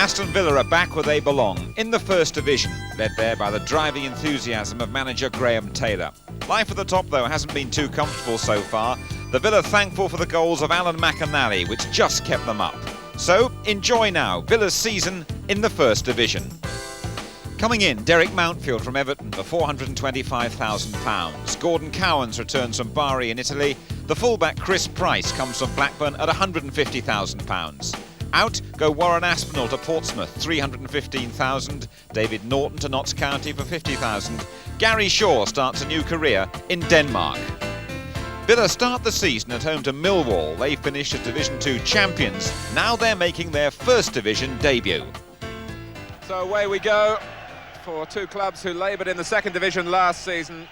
Aston Villa are back where they belong, in the First Division, led there by the driving enthusiasm of manager Graham Taylor. Life at the top, though, hasn't been too comfortable so far. The Villa thankful for the goals of Alan McInally, which just kept them up. So, enjoy now Villa's season in the First Division. Coming in, Derek Mountfield from Everton for £425,000. Gordon Cowans returns from Bari in Italy. The fullback Chris Price comes from Blackburn at £150,000. Out go Warren Aspinall to Portsmouth, £315,000. David Norton to Notts County for £50,000. Gary Shaw starts a new career in Denmark. Villa start the season at home to Millwall. They finished as Division 2 champions. Now they're making their First Division debut. So away we go for two clubs who laboured in the Second Division last season.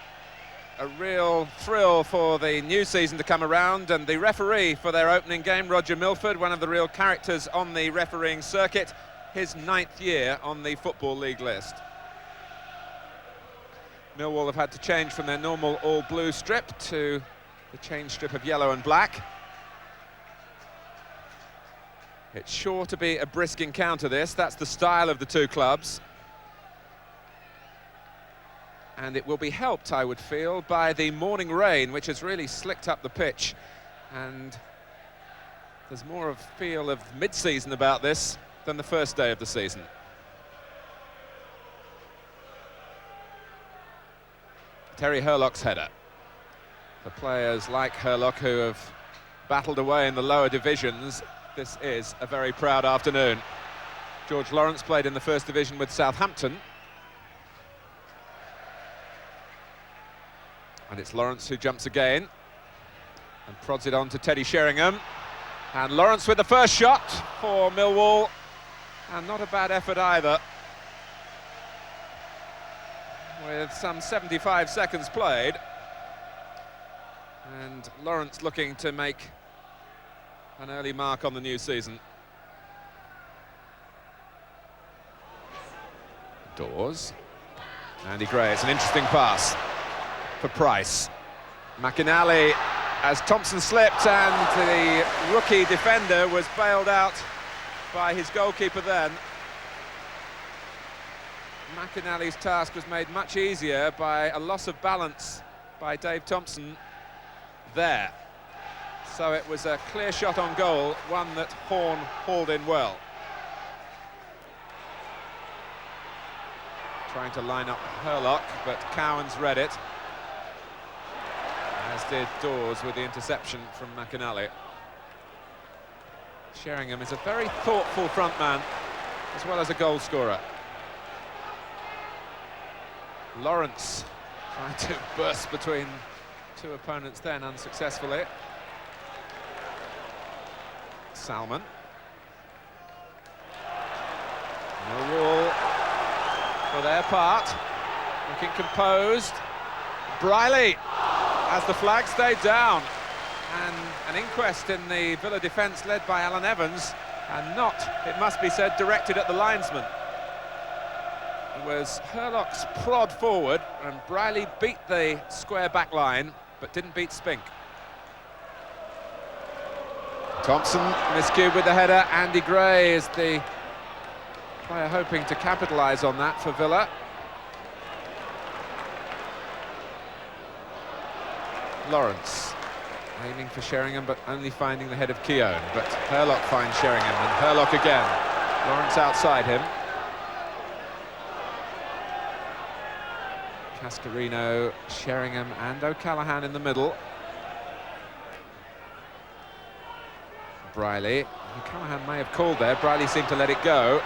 A real thrill for the new season to come around, and the referee for their opening game, Roger Milford, one of the real characters on the refereeing circuit, his 9th year on the Football League list. Millwall have had to change from their normal all-blue strip to the change strip of yellow and black. It's sure to be a brisk encounter, this. That's the style of the two clubs. And it will be helped, I would feel, by the morning rain, which has really slicked up the pitch. And there's more of a feel of mid-season about this than the first day of the season. Terry Hurlock's header. For players like Hurlock who have battled away in the lower divisions, this is a very proud afternoon. George Lawrence played in the First Division with Southampton. And it's Lawrence who jumps again and prods it on to Teddy Sheringham. And Lawrence with the first shot for Millwall. And not a bad effort either. With some 75 seconds played. And Lawrence looking to make an early mark on the new season. Dawes. Andy Gray, it's an interesting pass for Price. McInally, as Thompson slipped and the rookie defender was bailed out by his goalkeeper then. McInally's task was made much easier by a loss of balance by Dave Thompson there. So it was a clear shot on goal, one that Horn hauled in well. Trying to line up Hurlock, but Cowans read it. As did Dawes with the interception from McInally. Sheringham is a very thoughtful front man, as well as a goal scorer. Lawrence trying to burst between two opponents then unsuccessfully. Salmon. Millwall for their part, looking composed. Briley, as the flag stayed down, and an inquest in the Villa defence led by Alan Evans, and not, it must be said, directed at the linesman. It was Hurlock's prod forward, and Briley beat the square back line, but didn't beat Spink. Thompson miscued with the header. Andy Gray is the player hoping to capitalise on that for Villa. Lawrence aiming for Sheringham, but only finding the head of Keown. But Hurlock finds Sheringham, and Hurlock again. Lawrence outside him. Cascarino, Sheringham and O'Callaghan in the middle. Briley. O'Callaghan may have called there. Briley seemed to let it go.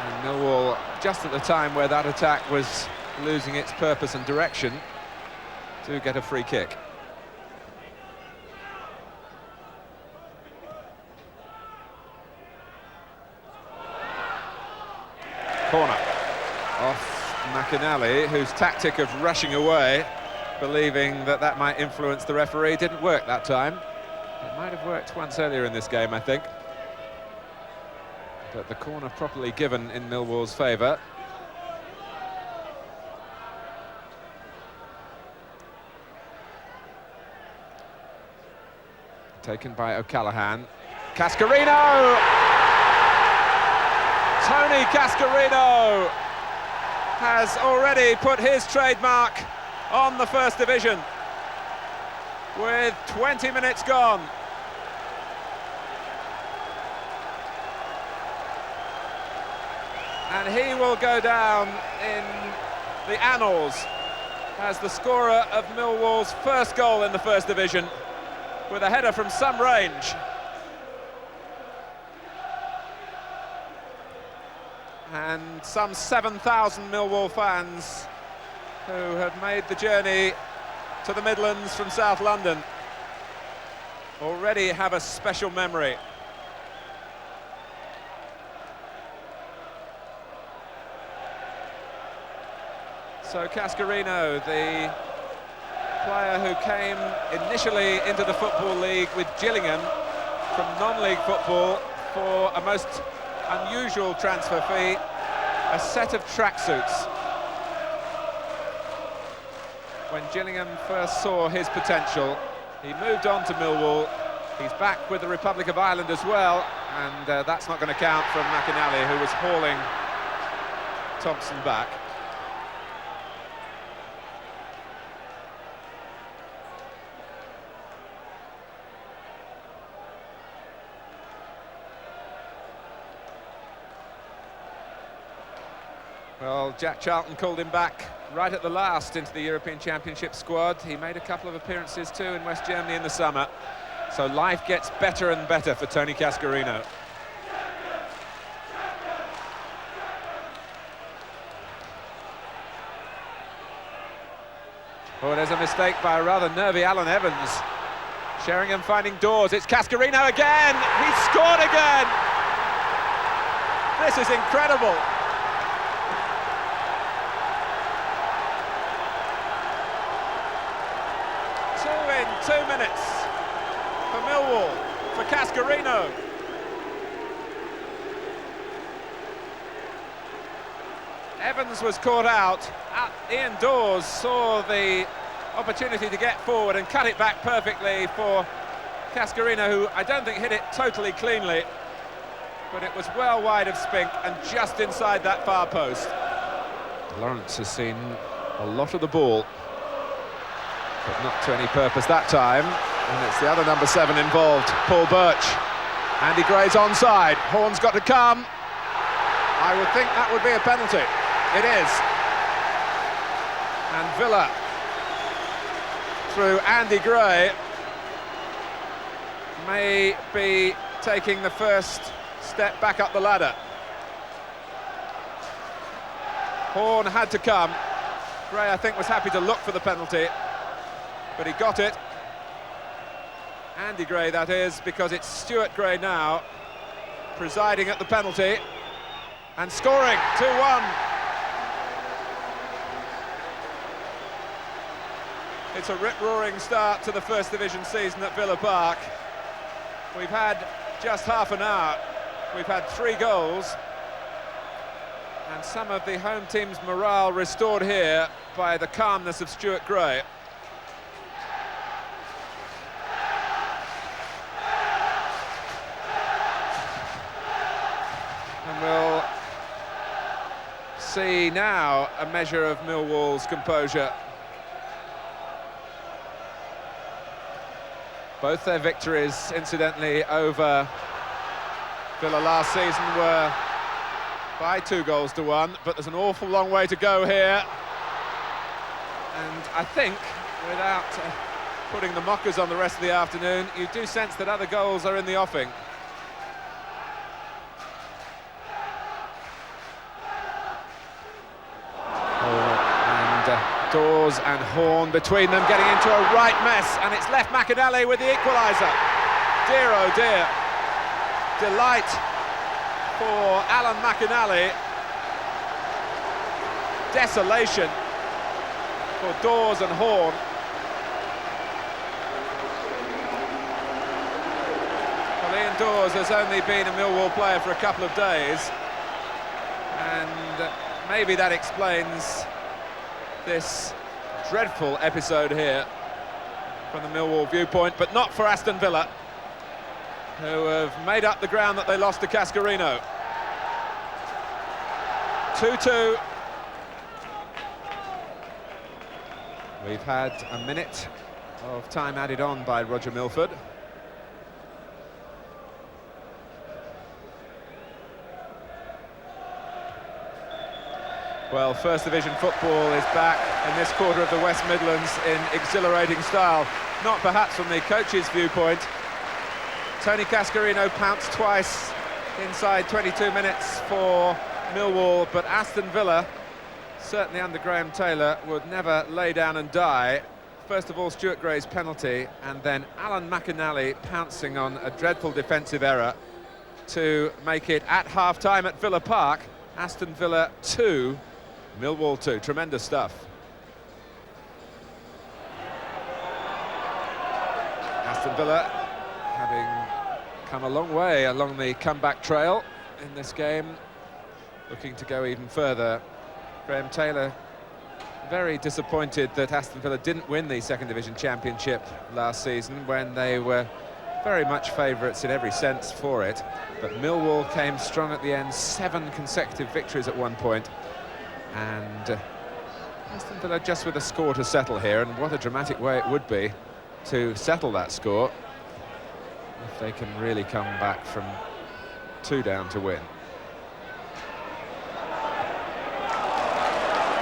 And Millwall, just at the time where that attack was losing its purpose and direction, to get a free kick. Corner off McInally, whose tactic of rushing away, believing that that might influence the referee, didn't work that time. It might have worked once earlier in this game, I think. But the corner properly given in Millwall's favour. Taken by O'Callaghan. Cascarino! Tony Cascarino has already put his trademark on the First Division with 20 minutes gone. And he will go down in the annals as the scorer of Millwall's first goal in the First Division, with a header from some range. And some 7,000 Millwall fans who have made the journey to the Midlands from South London already have a special memory. So Cascarino, the player who came initially into the Football League with Gillingham from non-league football for a most unusual transfer fee, a set of tracksuits. When Gillingham first saw his potential, he moved on to Millwall. He's back with the Republic of Ireland as well, and that's not going to count from McInally, who was hauling Thompson back. Well, Jack Charlton called him back right at the last into the European Championship squad. He made a couple of appearances too in West Germany in the summer. So life gets better and better for Tony Cascarino. Oh, there's a mistake by a rather nervy Alan Evans. Sheringham finding doors. It's Cascarino again! He's scored again! This is incredible. 2 minutes for Millwall, for Cascarino. Evans was caught out. Ian Dawes saw the opportunity to get forward and cut it back perfectly for Cascarino, who I don't think hit it totally cleanly, but it was well wide of Spink and just inside that far post. Lawrence has seen a lot of the ball, but not to any purpose that time, and it's the other number 7 involved, Paul Birch. Andy Gray's onside, Horn's got to come. I would think that would be a penalty. It is. And Villa, through Andy Gray, may be taking the first step back up the ladder. Horn had to come. Gray, I think, was happy to look for the penalty, but he got it. Andy Gray, that is, because it's Stuart Gray now presiding at the penalty and scoring 2-1. It's a rip-roaring start to the First Division season at Villa Park. We've had just half an hour. We've had 3 goals, and some of the home team's morale restored here by the calmness of Stuart Gray. And we'll see now a measure of Millwall's composure. Both their victories, incidentally, over Villa last season were by 2-1, but there's an awful long way to go here. And I think, without putting the mockers on the rest of the afternoon, you do sense that other goals are in the offing. Dawes and Horn between them, getting into a right mess, and it's left McInally with the equaliser. Dear oh dear. Delight for Alan McInally. Desolation for Dawes and Horn. Well, Ian Dawes has only been a Millwall player for a couple of days, and maybe that explains this dreadful episode here from the Millwall viewpoint, but not for Aston Villa, who have made up the ground that they lost to Cascarino. 2-2. We've had a minute of time added on by Roger Milford. Well, First Division football is back in this quarter of the West Midlands in exhilarating style. Not perhaps from the coach's viewpoint. Tony Cascarino pounced twice inside 22 minutes for Millwall, but Aston Villa, certainly under Graham Taylor, would never lay down and die. First of all, Stuart Gray's penalty, and then Alan McInally pouncing on a dreadful defensive error to make it at half-time at Villa Park. Aston Villa 2, Millwall 2. Tremendous stuff. Aston Villa having come a long way along the comeback trail in this game, looking to go even further. Graham Taylor very disappointed that Aston Villa didn't win the Second Division Championship last season, when they were very much favourites in every sense for it. But Millwall came strong at the end, 7 consecutive victories at one point, and Aston Villa just with a score to settle here, and what a dramatic way it would be to settle that score if they can really come back from 2 down to win.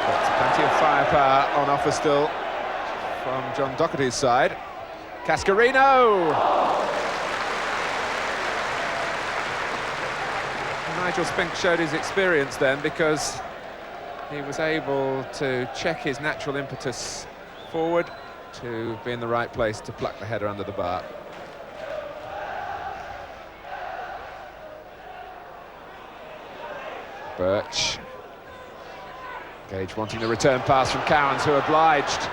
But plenty of firepower on offer still from John Docherty's side. Cascarino! Nigel Spink showed his experience then, because he was able to check his natural impetus forward to be in the right place to pluck the header under the bar. Birch. Gage wanting the return pass from Cowans, who obliged.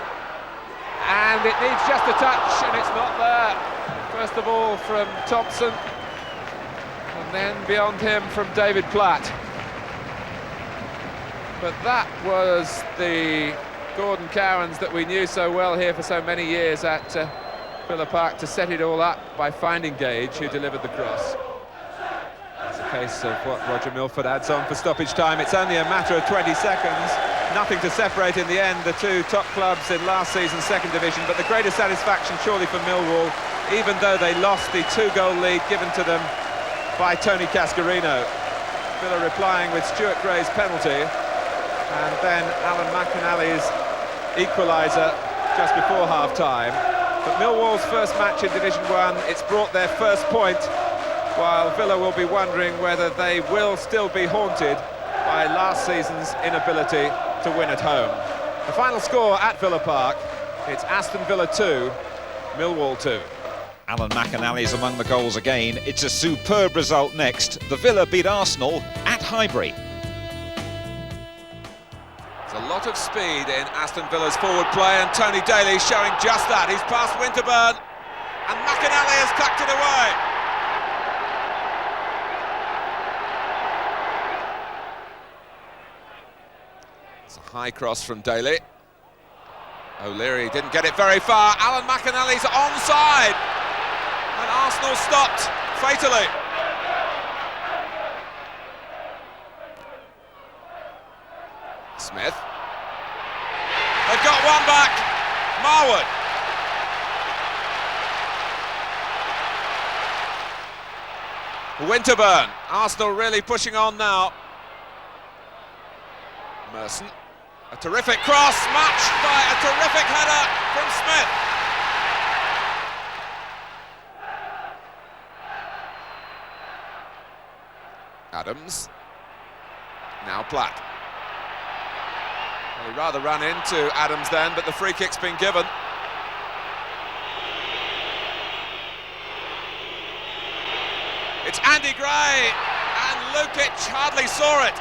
And it needs just a touch, and it's not there. First of all from Thompson, and then beyond him from David Platt. But that was the Gordon Cowans that we knew so well here for so many years at Villa Park, to set it all up by finding Gage, who delivered the cross. It's a case of what Roger Milford adds on for stoppage time. It's only a matter of 20 seconds. Nothing to separate in the end the two top clubs in last season's Second Division, but the greatest satisfaction surely for Millwall, even though they lost the 2-goal lead given to them by Tony Cascarino. Villa replying with Stuart Gray's penalty, and then Alan McInally's equaliser just before half-time. But Millwall's first match in Division 1, it's brought their first point, while Villa will be wondering whether they will still be haunted by last season's inability to win at home. The final score at Villa Park, it's Aston Villa 2, Millwall 2. Alan McInally among the goals again. It's a superb result next. The Villa beat Arsenal at Highbury. There's a lot of speed in Aston Villa's forward play, and Tony Daly showing just that. He's past Winterburn, and McInally has tucked it away. It's a high cross from Daly. O'Leary didn't get it very far. Alan McInally's onside, and Arsenal stopped fatally. Smith. They've got one back. Marwood. Winterburn. Arsenal really pushing on now. Merson. A terrific cross, matched by a terrific header from Smith. Adams. Now Platt. Well, he'd rather run into Adams then, but the free kick's been given. It's Andy Gray, and Lukic hardly saw it.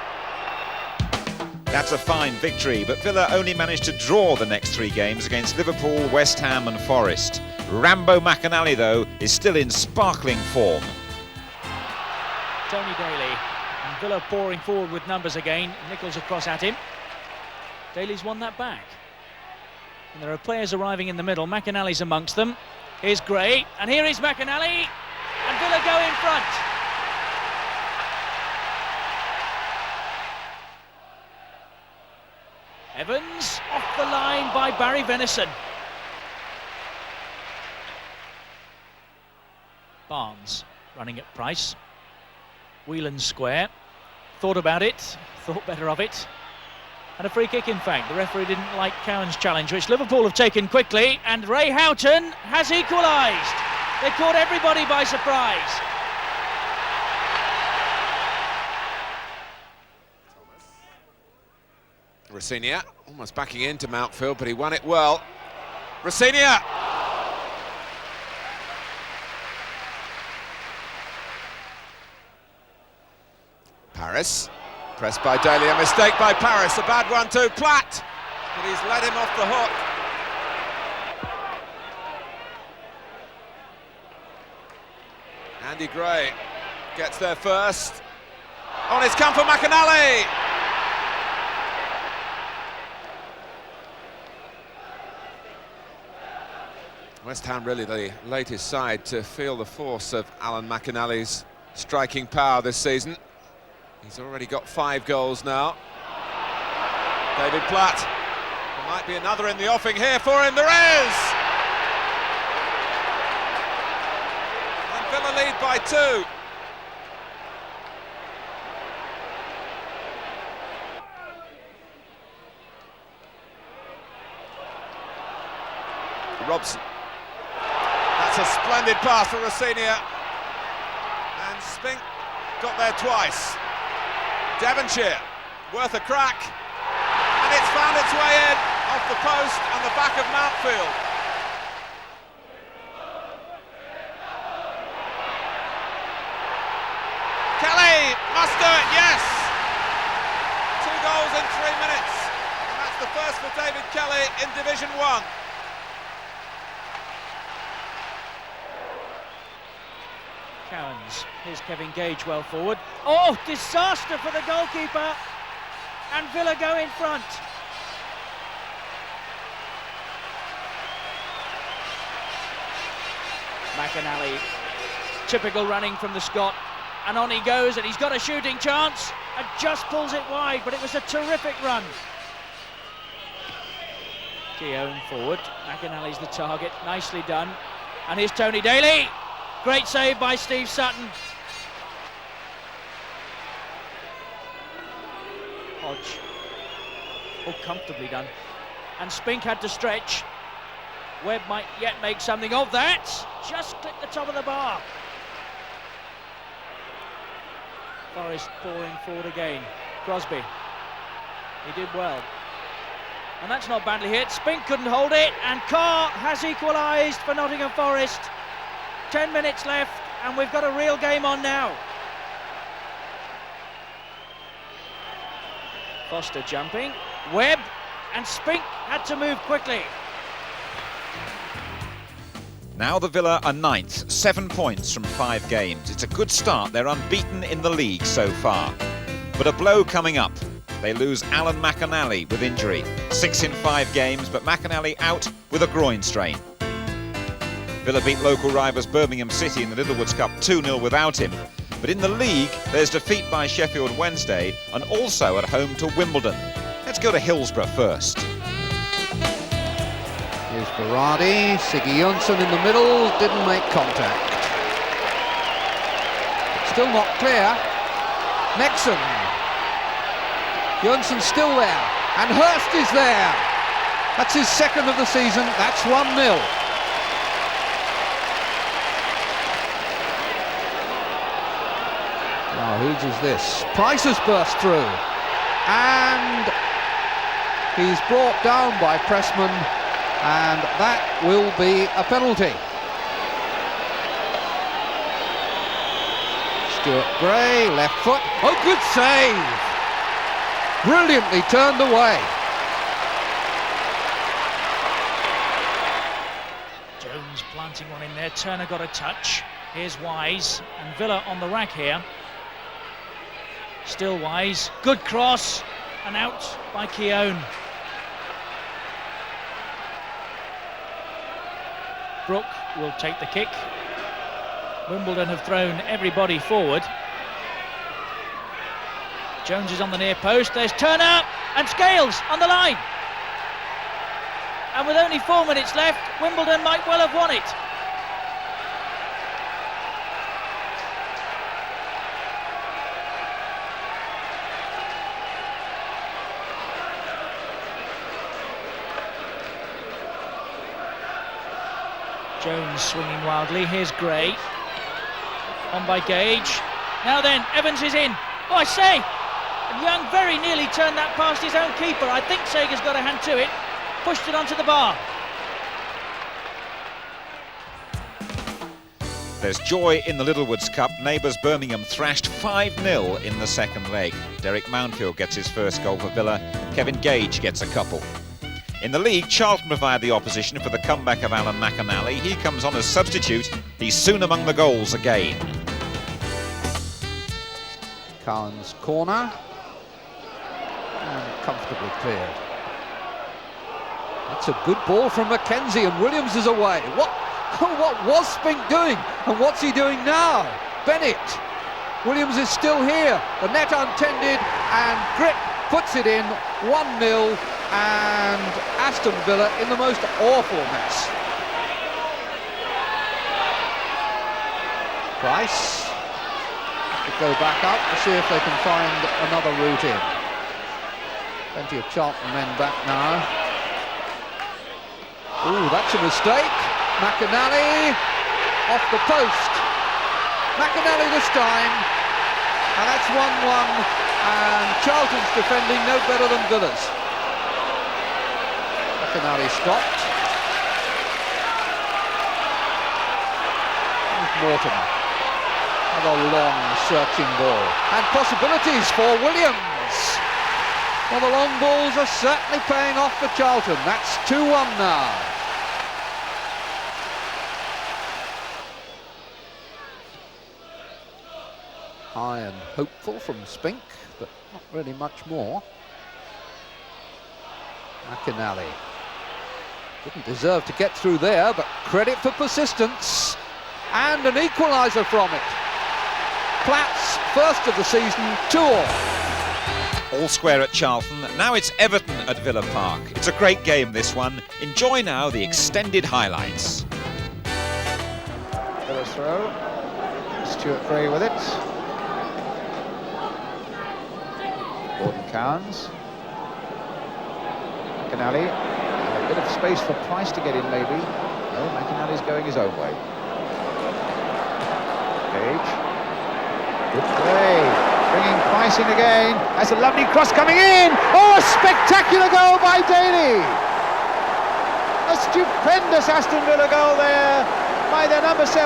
That's a fine victory, but Villa only managed to draw the next 3 games against Liverpool, West Ham and Forest. Rambo McInally, though, is still in sparkling form. Tony Daly, and Villa pouring forward with numbers again. Nichols across at him. Daly's won that back. And there are players arriving in the middle. McInally's amongst them. Here's Gray, and here is McInally, and Villa go in front. Evans off the line by Barry Venison. Barnes running at Price. Whelan square. Thought about it, thought better of it. And a free kick, in fact. The referee didn't like Cowan's challenge, which Liverpool have taken quickly, and Ray Houghton has equalised. They caught everybody by surprise. Rosinia almost backing into Mountfield, but he won it well. Rosinia! Paris, pressed by Daly, a mistake by Paris, a bad one too, Platt, but he's let him off the hook. Andy Gray gets there first. On it's come for McAnally! West Ham really the latest side to feel the force of Alan McAnally's striking power this season. He's already got 5 goals now. David Platt. There might be another in the offing here for him. There is! And Villa lead by 2. Robson. That's a splendid pass for Rosinia. And Spink got there twice. Devonshire, worth a crack, and it's found its way in, off the post and the back of Mountfield. Kelly must do it, yes! 2 goals in 3 minutes, and that's the first for David Kelly in Division 1. Cowans, here's Kevin Gage well forward. Oh, disaster for the goalkeeper, and Villa go in front. McAnally, typical running from the Scot, and on he goes, and he's got a shooting chance, and just pulls it wide, but it was a terrific run. Keown forward, McAnally's the target, nicely done, and here's Tony Daly. Great save by Steve Sutton. Hodge. Oh, comfortably done. And Spink had to stretch. Webb might yet make something of that. Just clipped the top of the bar. Forrest pouring forward again. Crosby. He did well. And that's not badly hit. Spink couldn't hold it. And Carr has equalised for Nottingham Forest. 10 minutes left, and we've got a real game on now. Foster jumping, Webb, and Spink had to move quickly. Now the Villa are 9th, 7 points from 5 games. It's a good start, they're unbeaten in the league so far. But a blow coming up. They lose Alan McAnally with injury. 6 in 5 games, but McAnally out with a groin strain. Villa beat local rivals Birmingham City in the Littlewoods Cup 2-0 without him. But in the league, there's defeat by Sheffield Wednesday and also at home to Wimbledon. Let's go to Hillsborough first. Here's Berardi, Siggy Jönsson in the middle, didn't make contact. Still not clear. Nexon. Jönsson still there, and Hurst is there. That's his 2nd of the season, that's 1-0. Now, whose is this? Price has burst through, and he's brought down by Pressman, and that will be a penalty. Stuart Gray, left foot, oh, good save! Brilliantly turned away. Jones planting one in there, Turner got a touch. Here's Wise, and Villa on the rack here. Still Wise, good cross, and out by Keown. Brook will take the kick. Wimbledon have thrown everybody forward. Jones is on the near post, there's Turner, and Scales on the line. And with only 4 minutes left, Wimbledon might well have won it. Jones swinging wildly. Here's Gray. On by Gage. Now then, Evans is in. Oh, I say! And Young very nearly turned that past his own keeper. I think Sager's got a hand to it. Pushed it onto the bar. There's joy in the Littlewoods Cup. Neighbours Birmingham thrashed 5-0 in the second leg. Derek Mountfield gets his first goal for Villa. Kevin Gage gets a couple. In the league, Charlton provide the opposition for the comeback of Alan McAnally. He comes on as substitute. He's soon among the goals again. Cowan's corner. And comfortably cleared. That's a good ball from Mackenzie, and Williams is away. What was Spink doing? And what's he doing now? Bennett. Williams is still here. The net untended, and Grip puts it in. 1-0. And Aston Villa in the most awful mess. Price to go back up to see if they can find another route in. Plenty of Charlton men back now. Ooh, that's a mistake. McAnally off the post. McAnally this time, and that's 1-1. And Charlton's defending no better than Villa's. McAnally stopped. Mortimer. Another long searching ball. And possibilities for Williams. Well, the long balls are certainly paying off for Charlton. That's 2-1 now. High and hopeful from Spink, but not really much more. McAnally. Didn't deserve to get through there, but credit for persistence. And an equaliser from it. Platt's first of the season, 2-2. All square at Charlton. Now it's Everton at Villa Park. It's a great game, this one. Enjoy now the extended highlights. Villa's throw. Stuart Gray with it. Gordon Cowans. McAnally. A bit of space for Price to get in, maybe. No, McAnally's going his own way. Gage. Good play. Bringing Price in again. That's a lovely cross coming in. Oh, a spectacular goal by Daly. A stupendous Aston Villa goal there by their number 7,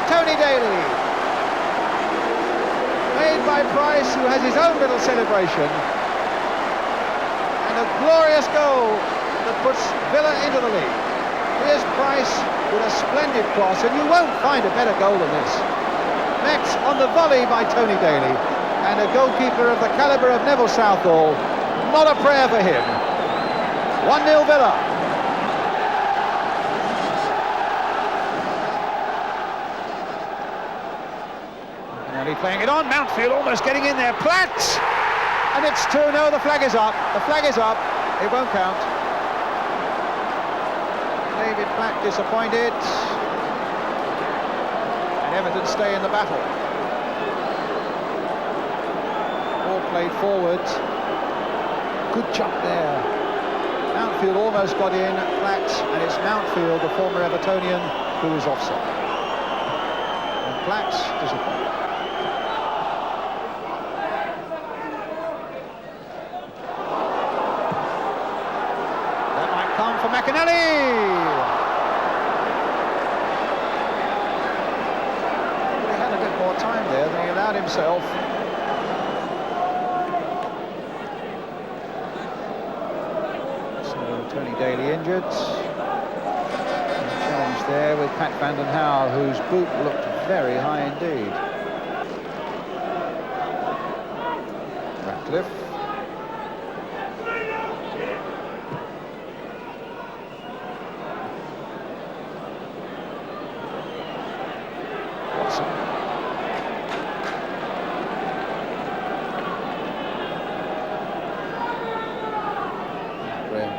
Tony Daly. Made by Price, who has his own little celebration. And a glorious goal that puts Villa into the lead. Here's Price with a splendid cross, and you won't find a better goal than this. Met on the volley by Tony Daly, and a goalkeeper of the calibre of Neville Southall. Not a prayer for him. 1-0 Villa. McAnally playing it on. Mountfield almost getting in there. Platt! And it's 2-0. The flag is up. The flag is up. It won't count. David Platt disappointed. And Everton stay in the battle. Ball played forward. Good jump there. Mountfield almost got in. Platt, and it's Mountfield, the former Evertonian, who is offside. And Platt's disappointed. That might come for McAnally. Time there than he allowed himself. So Tony Daly injured. Challenge there with Pat Van den Hauwe, whose boot looked very high indeed. Ratcliffe.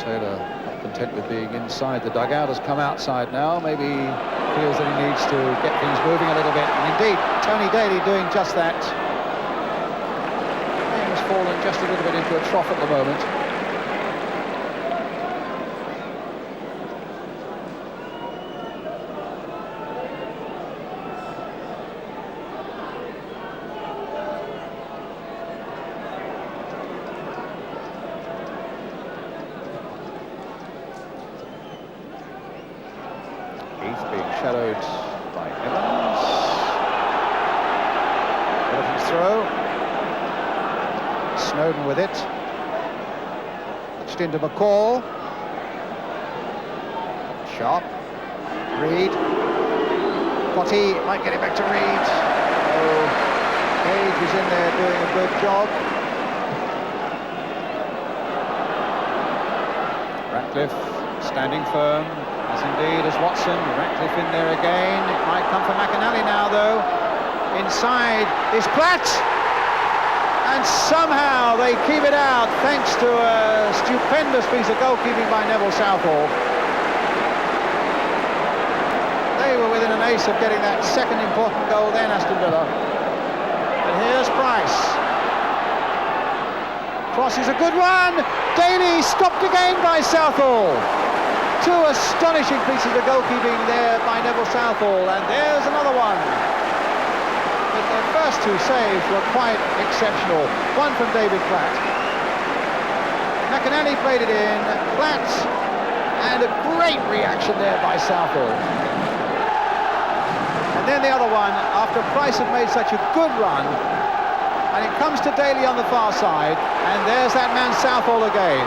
Taylor not content with being inside the dugout, has come outside now. Maybe feels that he needs to get things moving a little bit. And indeed, Tony Daly doing just that. Game's fallen just a little bit into a trough at the moment. Being shadowed by Evans. Everton's throw. Snowden with it. Pitched into McCall. Sharp. Reed. Potty might get it back to Reed. Oh, Page is in there doing a good job. Ratcliffe standing firm. As indeed as Watson. Ratcliffe in there again. It might come for McAnally now, though. Inside is Platt. And somehow they keep it out, thanks to a stupendous piece of goalkeeping by Neville Southall. They were within an ace of getting that second important goal then, Aston Villa. And here's Price. Cross is a good one. Daly stopped again by Southall. Two astonishing pieces of goalkeeping there by Neville Southall, and there's another one. But the first two saves were quite exceptional. One from David Platt. McAnally played it in, Platt, and a great reaction there by Southall. And then the other one, after Price had made such a good run, and it comes to Daly on the far side, and there's that man Southall again.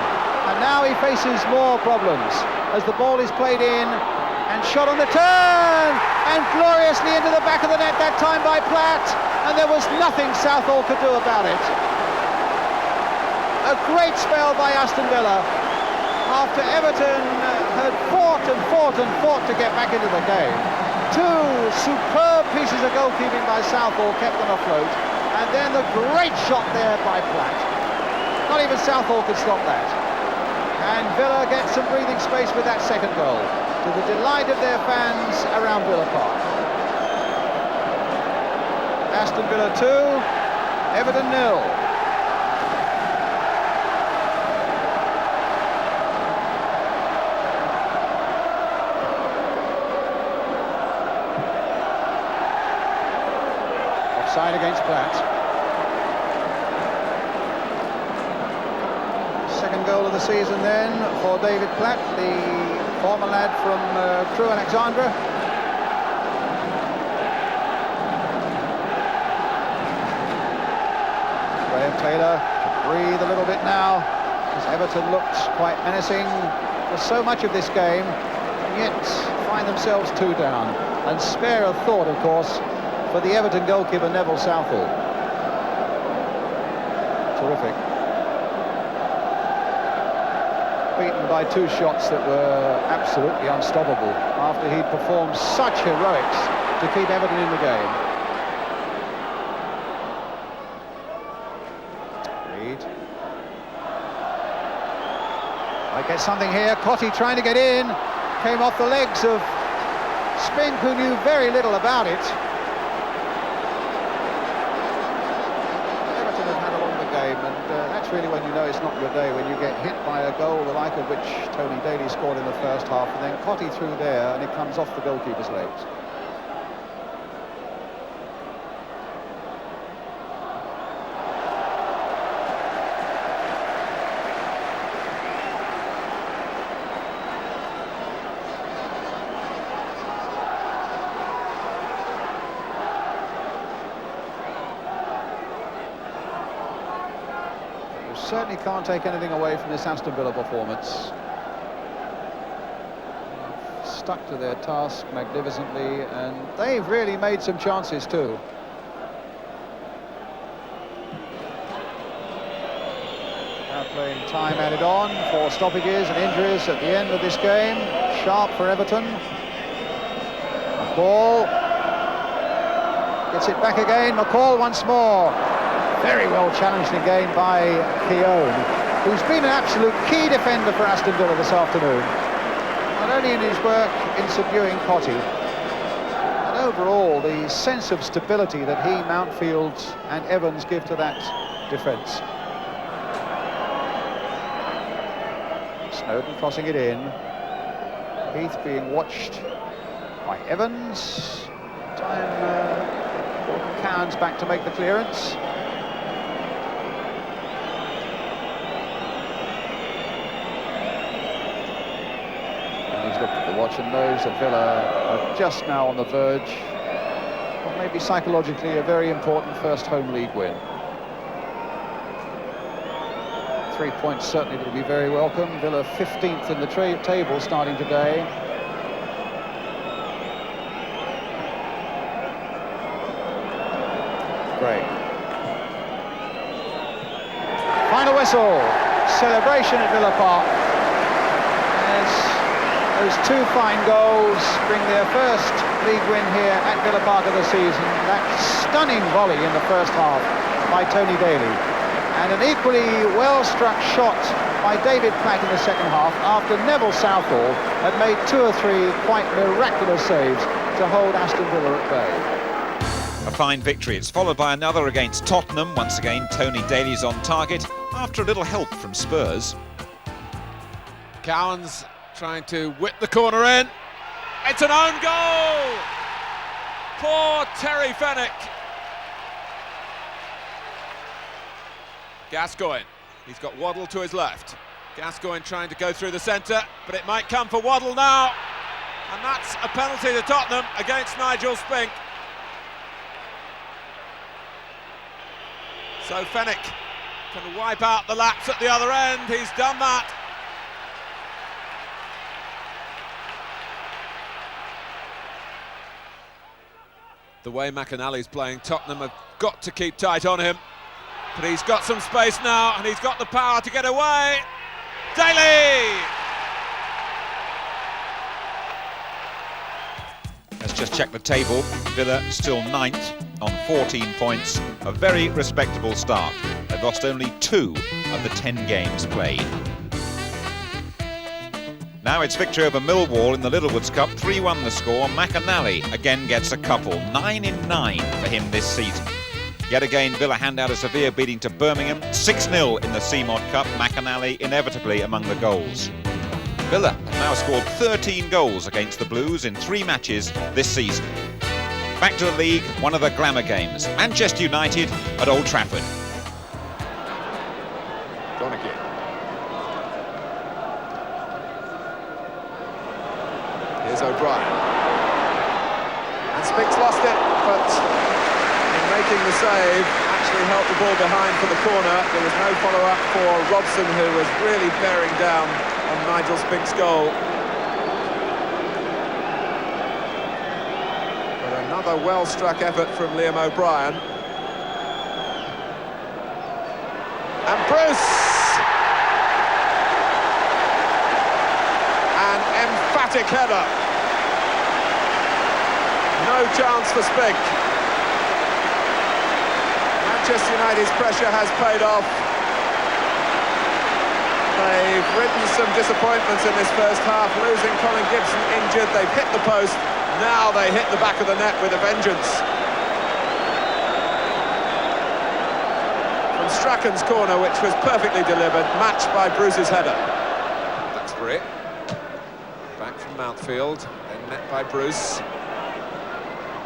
And now he faces more problems as the ball is played in and shot on the turn and gloriously into the back of the net that time by Platt, and there was nothing Southall could do about it. A great spell by Aston Villa after Everton had fought to get back into the game. Two superb pieces of goalkeeping by Southall kept them afloat, and then the great shot there by Platt. Not even Southall could stop that. And Villa get some breathing space with that second goal, to the delight of their fans around Villa Park. Aston Villa 2, Everton 0. Offside against Platt. Second goal of the season then for David Platt, the former lad from Crewe Alexandra. Graham Taylor to breathe a little bit now, as Everton looked quite menacing for so much of this game, and yet find themselves 2 down. And spare a thought, of course, for the Everton goalkeeper Neville Southall. Terrific. Beaten by 2 shots that were absolutely unstoppable after he'd performed such heroics to keep Everton in the game. Reed. Might get something here. Cotty trying to get in. Came off the legs of Spink, who knew very little about it. That's really when you know it's not your day, when you get hit by a goal the like of which Tony Daly scored in the first half, and then Cotty through there and it comes off the goalkeeper's legs. Certainly can't take anything away from this Aston Villa performance. Stuck to their task magnificently, and they've really made some chances too. Now playing time added on for stoppages and injuries at the end of this game. Sharp for Everton. McCall gets it back again. McCall once more. Very well challenged again by Keown. who's been an absolute key defender for Aston Villa this afternoon. Not only in his work in subduing Cottee, but overall the sense of stability that he, Mountfield and Evans give to that defence. Snowden crossing it in. Heath being watched by Evans. Time Gordon Cowan's back to make the clearance. And he's looked at the watch and knows that Villa are just now on the verge of maybe psychologically a very important first home league win. 3 points certainly will be very welcome. Villa 15th in the table starting today. Great. Final whistle. Celebration at Villa Park as those two fine goals bring their first league win here at Villa Park of the season. That stunning volley in the first half by Tony Daly. And an equally well-struck shot by David Platt in the second half after Neville Southall had made 2 or 3 quite miraculous saves to hold Aston Villa at bay. A fine victory. It's followed by another against Tottenham. Once again, Tony Daly's on target after a little help from Spurs. Cowan's trying to whip the corner in. It's an own goal! Poor Terry Fenwick. Gascoigne, he's got Waddle to his left. Gascoigne trying to go through the centre, but it might come for Waddle now. And that's a penalty to Tottenham against Nigel Spink. So Fenwick can wipe out the lapse at the other end. He's done that. The way McAnally's playing, Tottenham have got to keep tight on him. But he's got some space now, and he's got the power to get away. Daly! Let's just check the table. Villa still 9th on 14 points. A very respectable start. They've lost only 2 of the 10 games played. Now it's victory over Millwall in the Littlewoods Cup. 3-1 the score. McAnally again gets a couple. 9 in 9 for him this season. Yet again, Villa hand out a severe beating to Birmingham. 6-0 in the CMOD Cup. McAnally inevitably among the goals. Villa have now scored 13 goals against the Blues in 3 matches this season. Back to the league, one of the glamour games. Manchester United at Old Trafford. Donaghy. Here's O'Brien. And Spink's lost it, but making the save, actually helped the ball behind for the corner. There was no follow-up for Robson, who was really bearing down on Nigel Spink's goal. But another well-struck effort from Liam O'Brien. And Bruce! An emphatic header. No chance for Spink. Manchester United's pressure has paid off. They've ridden some disappointments in this first half, losing Colin Gibson injured. They've hit the post. Now they hit the back of the net with a vengeance. From Strachan's corner, which was perfectly delivered, matched by Bruce's header. That's great. Back from Mountfield, then met by Bruce.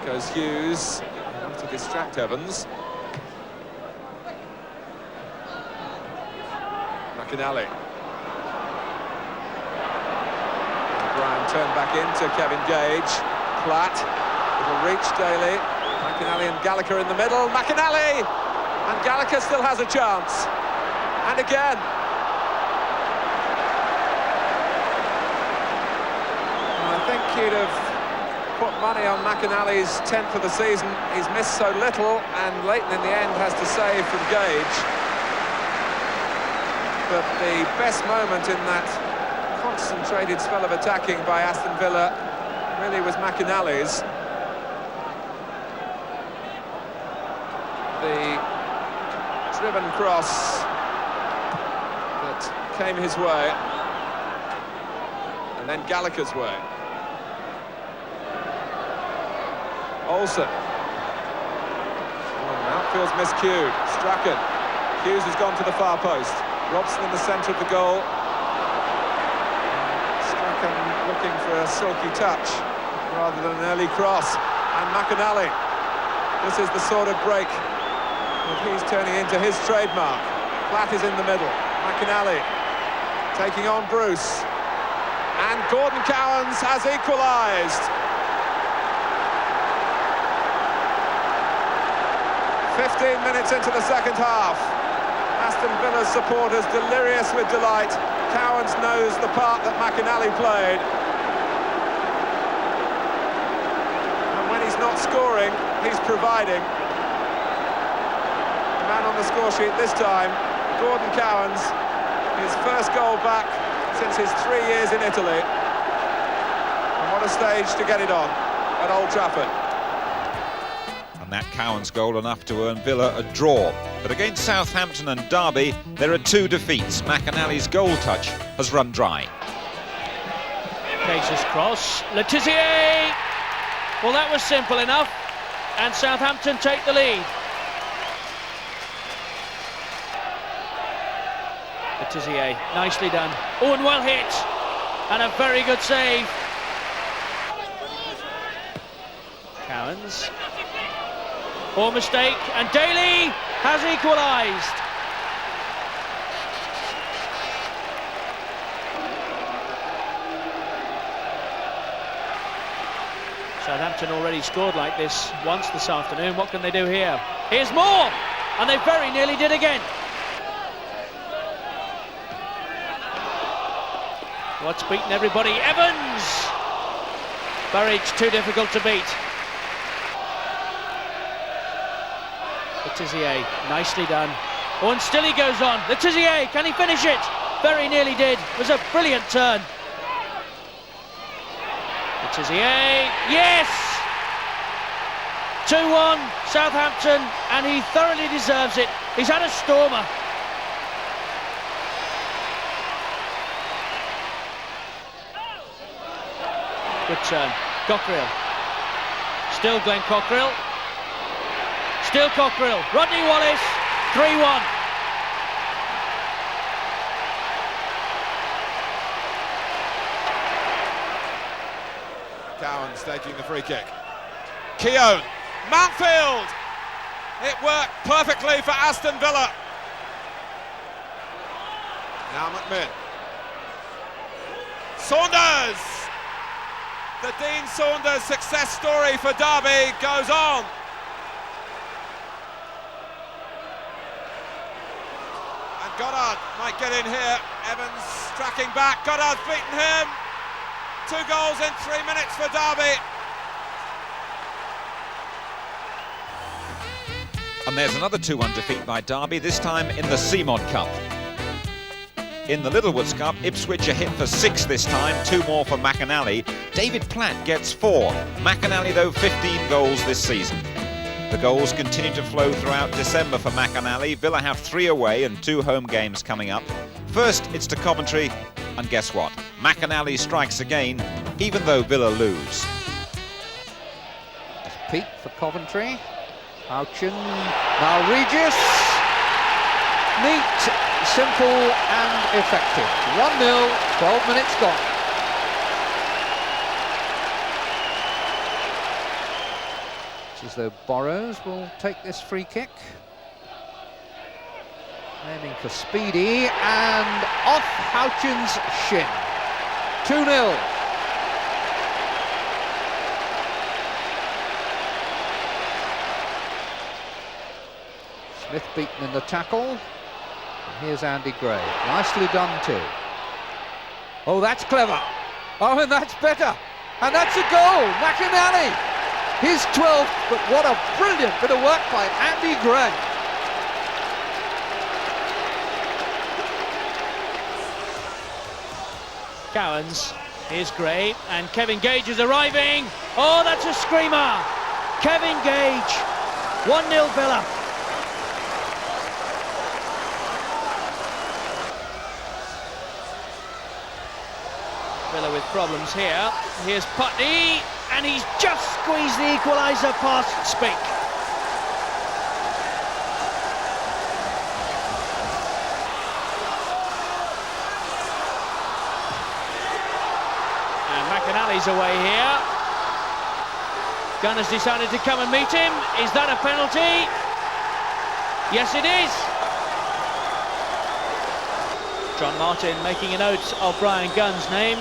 Goes Hughes, enough to distract Evans. McAnally. O'Brien turned back into Kevin Gage. Platt, it'll reach Daly. McAnally and Gallagher in the middle. McAnally! And Gallagher still has a chance. And again. I think you'd have put money on McAnally's 10th of the season. He's missed so little, and Leighton in the end has to save from Gage. But the best moment in that concentrated spell of attacking by Aston Villa really was McAnally's. The driven cross that came his way, and then Gallagher's way. Olsen. Outfield's miscued. Strachan. Hughes has gone to the far post. Robson in the centre of the goal. Strachan looking for a silky touch rather than an early cross. And McAnally. This is the sort of break that he's turning into his trademark. Platt is in the middle. McAnally taking on Bruce. And Gordon Cowans has equalised. 15 minutes into the second half. Aston Villa's supporters delirious with delight. Cowans knows the part that McAnally played. And when he's not scoring, he's providing. The man on the score sheet this time, Gordon Cowans, his first goal back since his 3 years in Italy. And what a stage to get it on at Old Trafford. That Cowans goal enough to earn Villa a draw. But against Southampton and Derby, there are 2 defeats. McAnally's goal touch has run dry. Case's cross. Letizia! Well, that was simple enough. And Southampton take the lead. Letizia, nicely done. Oh, and well hit. And a very good save. Cowans. Poor mistake, and Daly has equalised. Southampton already scored like this once this afternoon. What can they do here? Here's more, and they very nearly did again. What's beaten everybody? Evans! Burridge too difficult to beat. Letizia, nicely done. Oh, and still he goes on. Letizia, can he finish it? Very nearly did. It was a brilliant turn. Letizia, yes! 2-1, Southampton, and he thoroughly deserves it. He's had a stormer. Good turn. Cockerill. Still Glenn Cockerill. Still Cockerill. Rodney Wallace, 3-1. Cowans taking the free kick. Keown. Mountfield! It worked perfectly for Aston Villa. Now McMinn. Saunders! The Dean Saunders success story for Derby goes on. Goddard might get in here. Evans tracking back. Goddard's beaten him. 2 goals in 3 minutes for Derby. And there's another 2-1 defeat by Derby, this time in the CMOD Cup. In the Littlewoods Cup, Ipswich are hit for 6 this time, 2 more for McAnally. David Platt gets 4. McAnally, though, 15 goals this season. The goals continue to flow throughout December for McAnally. Villa have 3 away and 2 home games coming up. First, it's to Coventry, and guess what? McAnally strikes again, even though Villa lose. Peak for Coventry. Houchen, now Regis. Neat, simple and effective. 1-0, 12 minutes gone. As though Burrows will take this free kick. Aiming for Speedy, and off Houchen's shin. 2-0. Smith beaten in the tackle. And here's Andy Gray. Nicely done too. Oh, that's clever. Oh, and that's better. And that's a goal. McAnally. His 12th, but what a brilliant bit of work by Andy Gray. Cowans, here's Gray, and Kevin Gage is arriving. Oh, that's a screamer. Kevin Gage, 1-0 Villa. Villa with problems here. Here's Putney, and he's just squeezed the equaliser past Spink. And McAnally's away here. Gunn has decided to come and meet him. Is that a penalty? Yes, it is. John Martin making a note of Brian Gunn's name.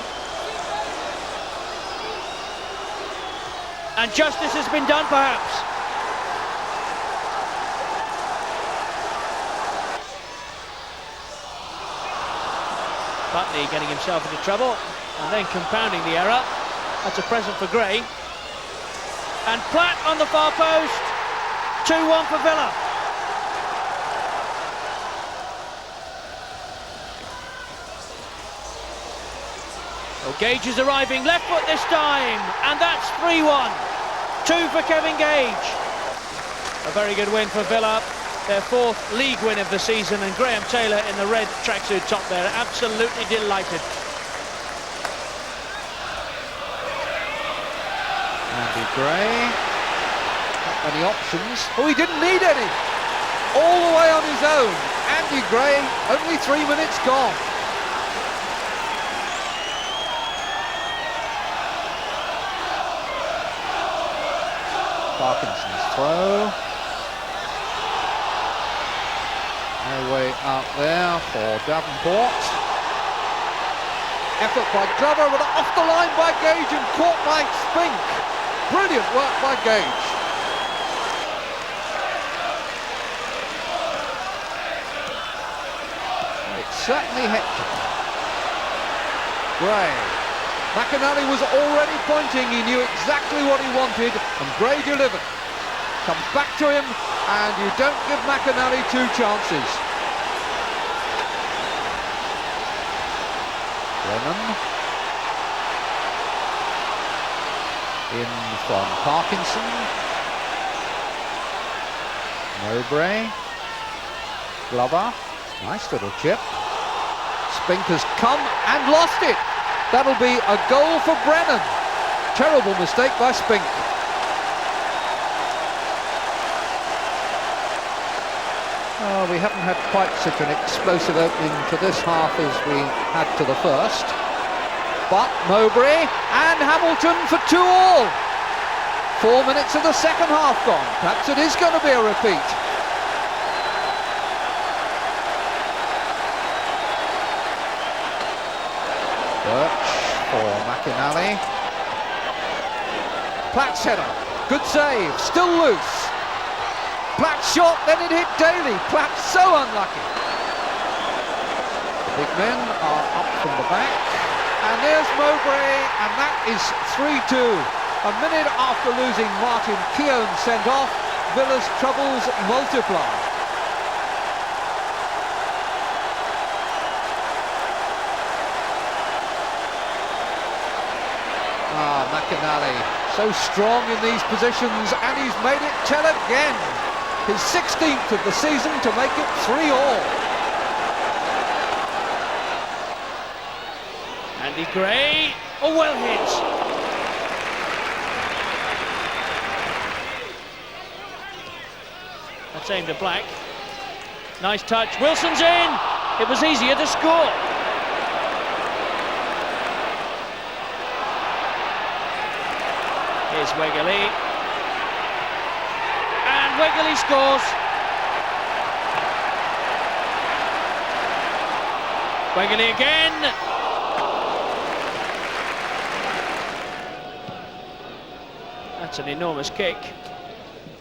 And justice has been done, perhaps. Putney getting himself into trouble and then compounding the error. That's a present for Gray. And Platt on the far post. 2-1 for Villa. Well, Gage is arriving, left foot this time, and that's 3-1. 2 for Kevin Gage. A very good win for Villa, their 4th league win of the season, and Graham Taylor in the red tracksuit top there, absolutely delighted. Andy Gray, not many options. Oh, he didn't need any. All the way on his own. Andy Gray, only 3 minutes gone. Parkinson's throw. No way out there for Davenport. Effort by Glover, but off the line by Gage and caught by Spink. Brilliant work by Gage. It's certainly hectic. Gray. McAnally was already pointing, he knew exactly what he wanted, and Gray delivered. Comes back to him, and you don't give McAnally 2 chances. Lennon. In from Parkinson. Mowbray. Glover. Nice little chip. Spink has come and lost it. That'll be a goal for Brennan. Terrible mistake by Spink. Oh, we haven't had quite such an explosive opening to this half as we had to the first. But Mowbray and Hamilton for 2-2. 4 minutes of the second half gone. Perhaps it is going to be a repeat. Birch for McAnally. Platt's header, good save, still loose. Platt's shot, then it hit Daly. Platt so unlucky. The big men are up from the back. And there's Mowbray, and that is 3-2. A minute after losing Martin Keown sent off, Villa's troubles multiply. McAnally, so strong in these positions, and he's made it tell again. His 16th of the season to make it 3-3. Andy Gray, oh, well hit. That's aimed at Black. Nice touch, Wilson's in. It was easier to score. Here's Wegerle, and Wegerle scores. Wegerle again. That's an enormous kick.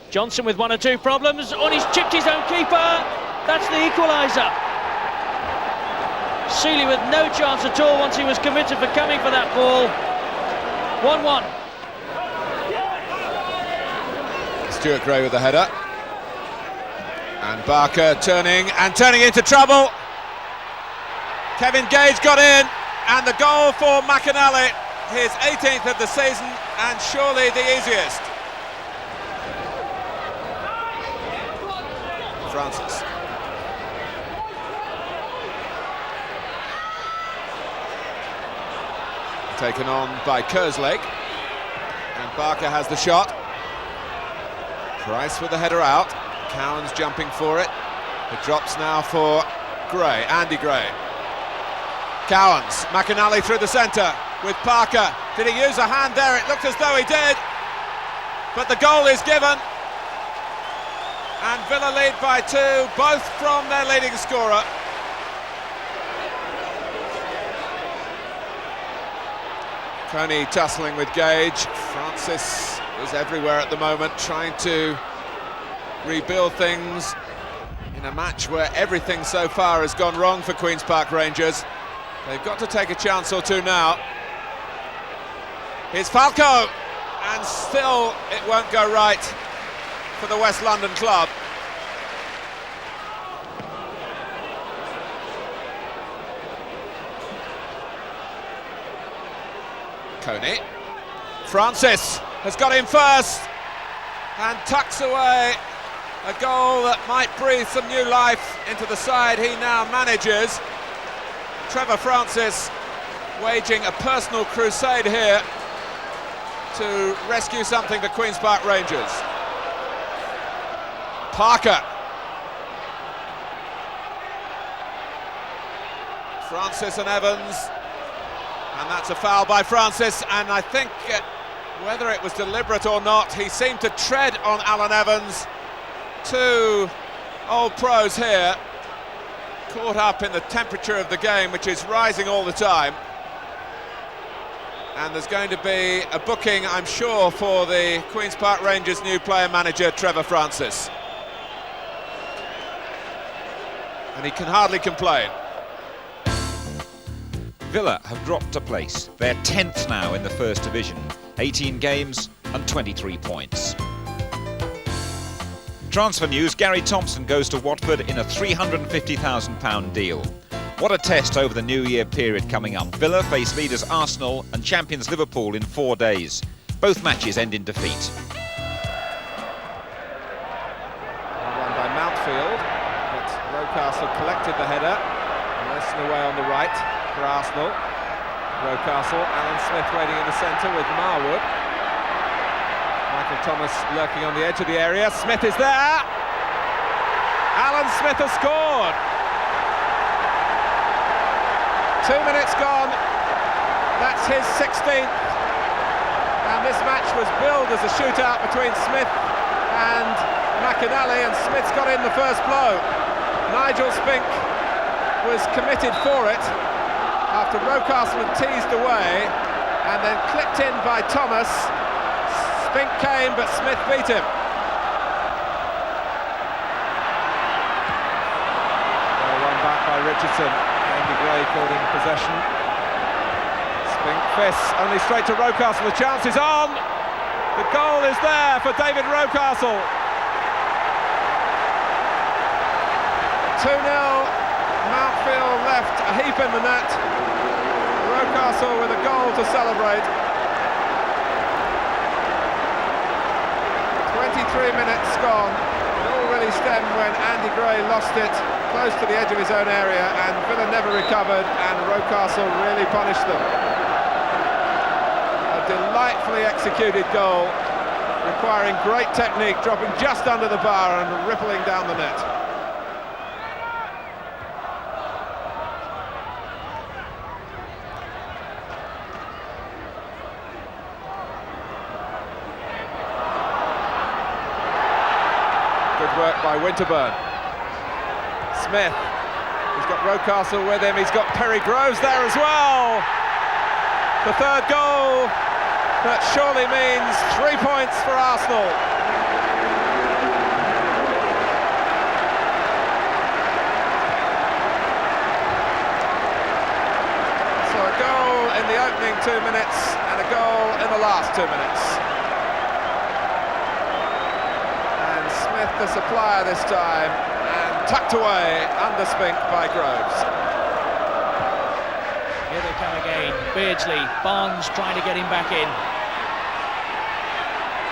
Johnson with 1 or 2 problems. Oh, he's chipped his own keeper. That's the equaliser. Seeley with no chance at all once he was committed for coming for that ball. 1-1. Stuart Gray with the header, and Barker turning into trouble. Kevin Gage got in, and the goal for McAnally, his 18th of the season, and surely the easiest. Francis. taken on by Kerslake, and Barker has the shot. Price with the header out. Cowan's jumping for it. It drops now for Gray, Andy Gray. Cowans, McAnally through the centre with Parker. Did he use a hand there? It looked as though he did, but the goal is given, and Villa lead by 2, both from their leading scorer. Coney tussling with Gage. Francis is everywhere at the moment, trying to rebuild things in a match where everything so far has gone wrong for Queen's Park Rangers. They've got to take a chance or two now. Here's Falco, and still it won't go right for the West London club. Coney. Francis has got in first and tucks away a goal that might breathe some new life into the side he now manages. Trevor Francis waging a personal crusade here to rescue something for Queen's Park Rangers. Parker. Francis and Evans, and that's a foul by Francis, and I think whether it was deliberate or not, he seemed to tread on Alan Evans. Two old pros here, caught up in the temperature of the game, which is rising all the time. And there's going to be a booking, I'm sure, for the Queen's Park Rangers' new player manager, Trevor Francis. And he can hardly complain. Villa have dropped a place. They're 10th now in the First Division. 18 games and 23 points. Transfer news, Gary Thompson goes to Watford in a £350,000 deal. What a test over the New Year period coming up. Villa face leaders Arsenal and champions Liverpool in 4 days. Both matches end in defeat. Run by Mountfield, but Rocastle collected the header. Nice and away on the right for Arsenal. Rocastle, Alan Smith waiting in the centre with Marwood. Michael Thomas lurking on the edge of the area. Smith is there. Alan Smith has scored. 2 minutes gone. That's his 16th. And this match was billed as a shootout between Smith and McAnally, and Smith's got in the first blow. Nigel Spink was committed for it after Rocastle had teased away and then clipped in by Thomas. Spink came, but Smith beat him. Well, run back by Richardson. Andy Gray called in possession. Spink fists, only straight to Rocastle. The chance is on. The goal is there for David Rocastle. 2-0. Mountfield left a heap in the net. Rocastle with a goal to celebrate. 23 minutes gone. It all really stemmed when Andy Gray lost it close to the edge of his own area, and Villa never recovered, and Rocastle really punished them. A delightfully executed goal, requiring great technique, dropping just under the bar and rippling down the net. Good work by Winterburn. Smith, he's got Rocastle with him, he's got Perry Groves there as well. The third goal that surely means 3 points for Arsenal. So a goal in the opening 2 minutes and a goal in the last 2 minutes. Smith the supplier this time, and tucked away under Spink by Groves. Here they come again. Beardsley, Barnes trying to get him back in.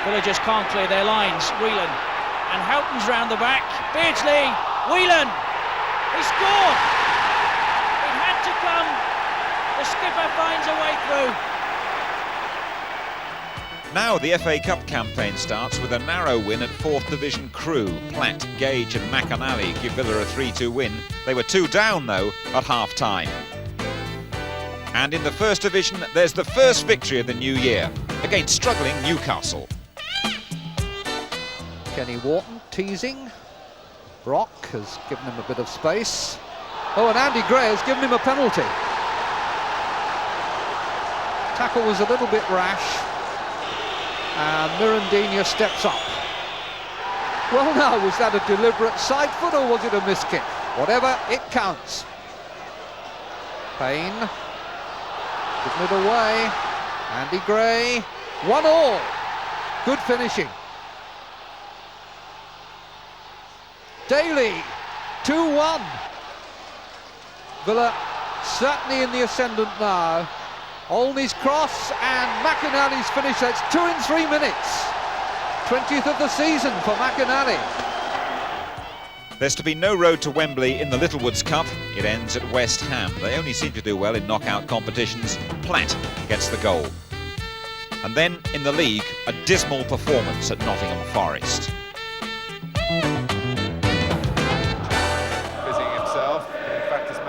Villa just can't clear their lines. Whelan, and Houghton's round the back. Beardsley, Whelan, he scored! It had to come. The skipper finds a way through. Now the FA Cup campaign starts with a narrow win at 4th Division Crewe. Platt, Gage and McAnally give Villa a 3-2 win. They were 2 down though at half-time. And in the First Division there's the first victory of the new year against struggling Newcastle. Kenny Wharton teasing. Brock has given him a bit of space. Oh, and Andy Gray has given him a penalty. Tackle was a little bit rash. And Mirandinha steps up. Well now, was that a deliberate side foot or was it a miss kick? Whatever, it counts. Payne. Giving it away. Andy Gray. 1-1. Good finishing. Daly. 2-1. Villa certainly in the ascendant now. Olney's cross and McAnally's finish. That's 2 in 3 minutes. 20th of the season for McAnally. There's to be no road to Wembley in the Littlewoods Cup. It ends at West Ham. They only seem to do well in knockout competitions. Platt gets the goal. And then in the league, a dismal performance at Nottingham Forest.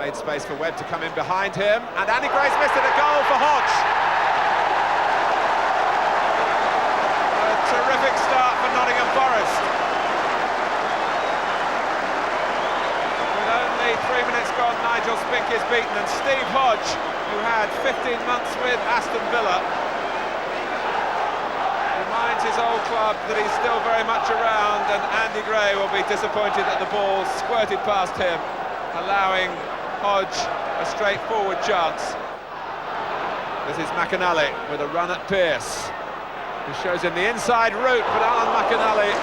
Made space for Webb to come in behind him, and Andy Gray's missed it, a goal for Hodge. A terrific start for Nottingham Forest. With only 3 minutes gone, Nigel Spink is beaten, and Steve Hodge, who had 15 months with Aston Villa, reminds his old club that he's still very much around, and Andy Gray will be disappointed that the ball squirted past him, allowing Hodge a straightforward chance. This is McAnally with a run at Pearce, who shows him the inside route, but Alan McAnally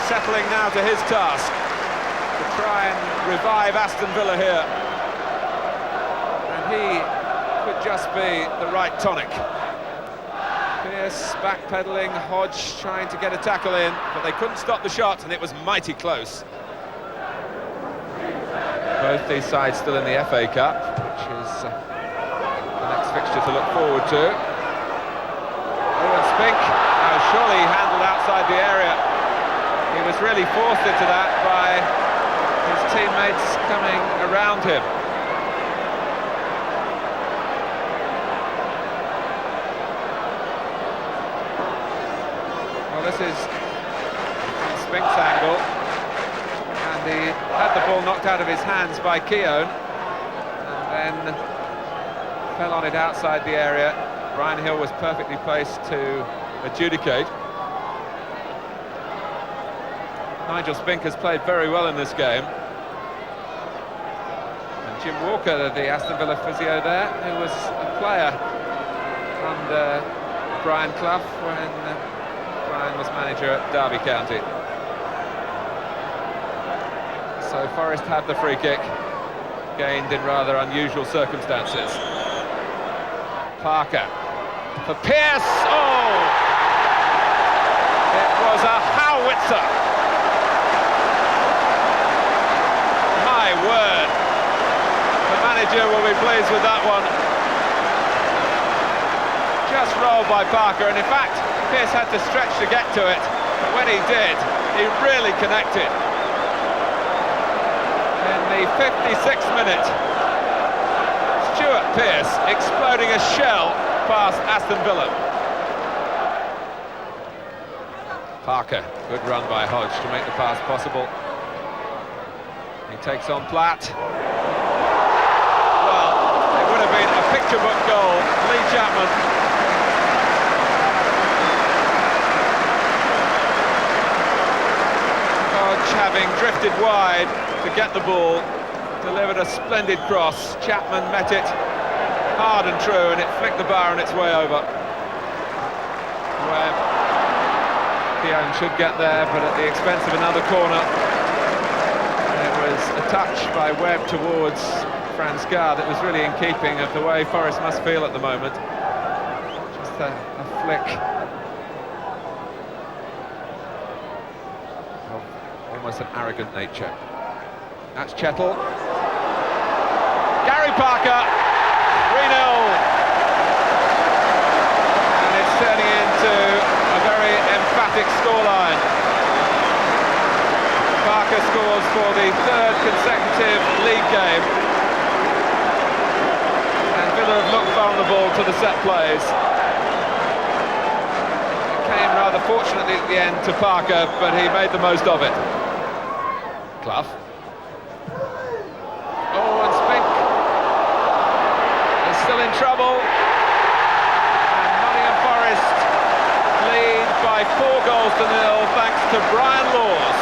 settling now to his task to try and revive Aston Villa here. And he could just be the right tonic. Pearce backpedaling, Hodge trying to get a tackle in, but they couldn't stop the shot, and it was mighty close. Both these sides still in the FA Cup, which is the next fixture to look forward to. Owen Spink, surely handled outside the area. He was really forced into that by his teammates coming around him. Well, this is Spink's angle. He had the ball knocked out of his hands by Keown and then fell on it outside the area. Brian Hill was perfectly placed to adjudicate. Nigel Spink has played very well in this game. And Jim Walker, the Aston Villa physio there, who was a player under Brian Clough when Brian was manager at Derby County. So Forest had the free kick, gained in rather unusual circumstances. Parker for Pearce. Oh! It was a howitzer. My word. The manager will be pleased with that one. Just rolled by Parker, and in fact, Pearce had to stretch to get to it, but when he did, he really connected. In the 56th minute, Stuart Pearce exploding a shell past Aston Villa. Parker, good run by Hodge to make the pass possible. He takes on Platt. Well, it would have been a picture book goal. Lee Chapman. Hodge, having drifted wide to get the ball, delivered a splendid cross. Chapman met it hard and true, and it flicked the bar on its way over. Webb, Keown should get there, but at the expense of another corner. It was a touch by Webb towards Franz Gard that was really in keeping of the way Forest must feel at the moment. Just a flick of almost an arrogant nature. That's Chettle. Gary Parker, 3-0. And it's turning into scoreline. Parker scores for the third consecutive league game. And Villa have looked vulnerable to the set plays. It came rather fortunately at the end to Parker, but he made the most of it. Clough. Oh, and Spink is still in trouble. And Nottingham Forest lead by 4 goals to 0 thanks to Brian Laws.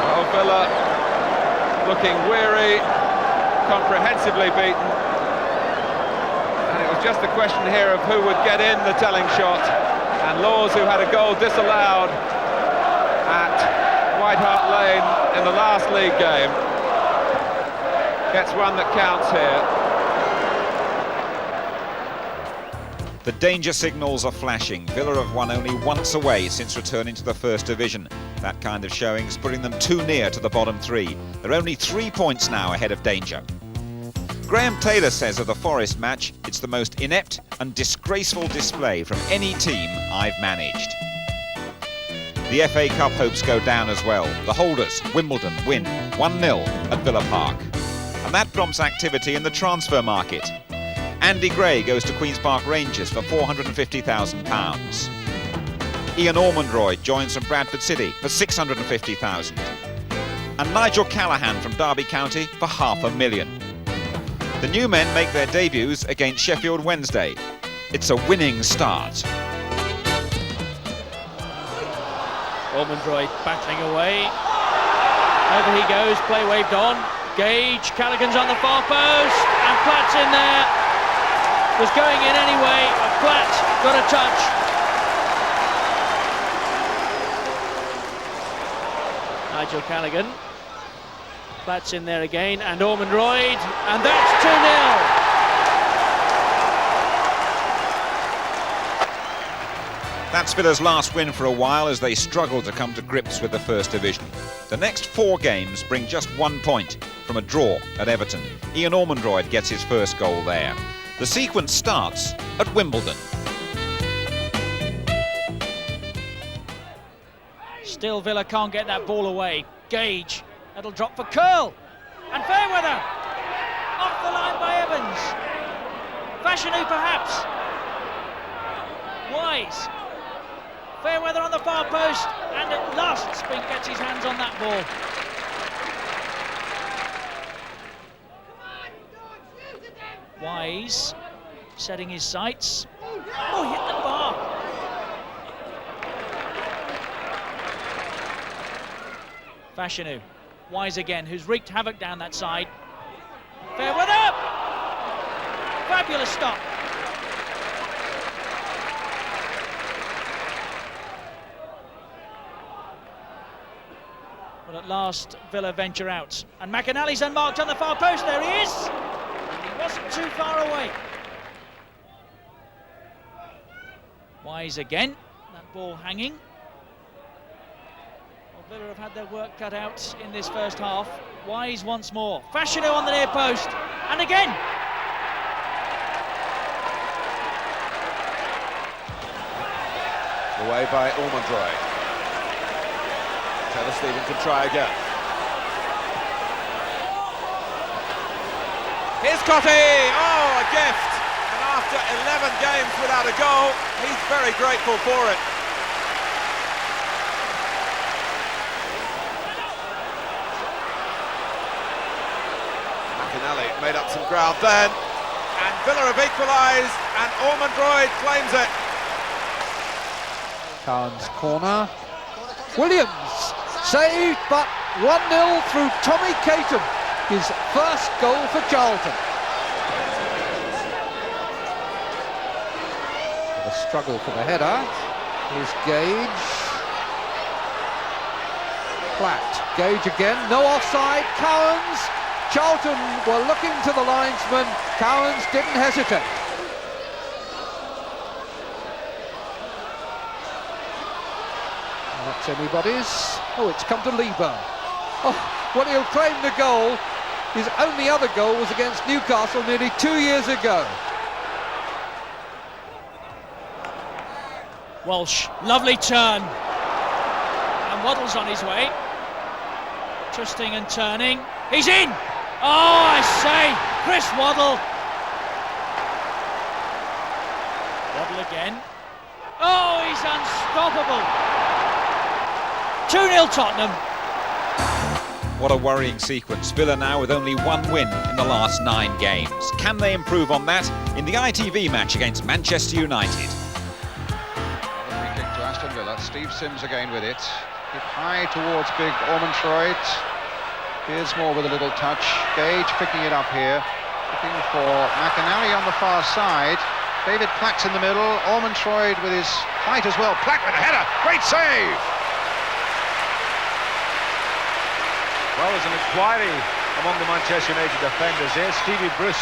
Oh, Villa looking weary, comprehensively beaten. And it was just a question here of who would get in the telling shot. And Laws, who had a goal disallowed at White Hart Lane in the last league game, gets one that counts here. The danger signals are flashing. Villa have won only once away since returning to the First Division. That kind of showing's putting them too near to the bottom 3. They're only 3 points now ahead of danger. Graham Taylor says of the Forest match, it's the most inept and disgraceful display from any team I've managed. The FA Cup hopes go down as well. The holders, Wimbledon, win 1-0 at Villa Park. And that prompts activity in the transfer market. Andy Gray goes to Queen's Park Rangers for £450,000. Ian Ormondroyd joins from Bradford City for £650,000. And Nigel Callaghan from Derby County for £500,000. The new men make their debuts against Sheffield Wednesday. It's a winning start. Ormondroyd battling away. Over he goes, play waved on. Gage, Callaghan's on the far post, and Platt's in there. Was going in anyway, and Platt got a touch. Nigel Callaghan. Platt's in there again, and Ormondroyd, and that's 2-0. That's Villa's last win for a while as they struggle to come to grips with the First Division. The next 4 games bring just 1 point from a draw at Everton. Ian Ormondroyd gets his first goal there. The sequence starts at Wimbledon. Still Villa can't get that ball away. Gage, that'll drop for Curl, and Fairweather, off the line by Evans. Fashanu perhaps. Wise. Fairweather on the far post, and at last Spink gets his hands on that ball. Wise setting his sights. Oh, hit the bar. Fashanu. Wise again, who's wreaked havoc down that side. Fairweather! Fabulous stop. But at last, Villa venture out. And McAnally's unmarked on the far post. There he is! And he wasn't too far away. Wise again. That ball hanging. Well, Villa have had their work cut out in this first half. Wise once more. Fashanu on the near post. And again! Away by Ormondroyd. Taylor Stephen can try again. Here's Cotty! Oh, a gift! And after 11 games without a goal, he's very grateful for it. McAnally made up some ground then, and Villa have equalised, and Ormondroyd claims it. Cowan's corner. Williams saved, but 1-0 through Tommy Caton, his first goal for Charlton. A struggle for the header. Here's Gage. Platt. Gage again. No offside. Cowans. Charlton were looking to the linesman. Cowans didn't hesitate. That's anybody's. Oh, it's come to Lieber. Well, he'll claim the goal. His only other goal was against Newcastle nearly 2 years ago. Walsh, lovely turn. And Waddle's on his way. Twisting and turning. He's in! Oh, I say, Chris Waddle. Waddle again. Oh, he's unstoppable. 2-0 Tottenham. What a worrying sequence. Villa now with only one win in the last 9 games. Can they improve on that in the ITV match against Manchester United? Free kick to Aston Villa. Steve Sims again with it. Hit high towards big Ormontroyd. Beardsmore with a little touch. Gage picking it up here. Looking for McAnally on the far side. David Plack's in the middle. Ormontroyd with his height as well. Plack with a header. Great save. Well, there's an inquiry among the Manchester United defenders here. Stevie Bruce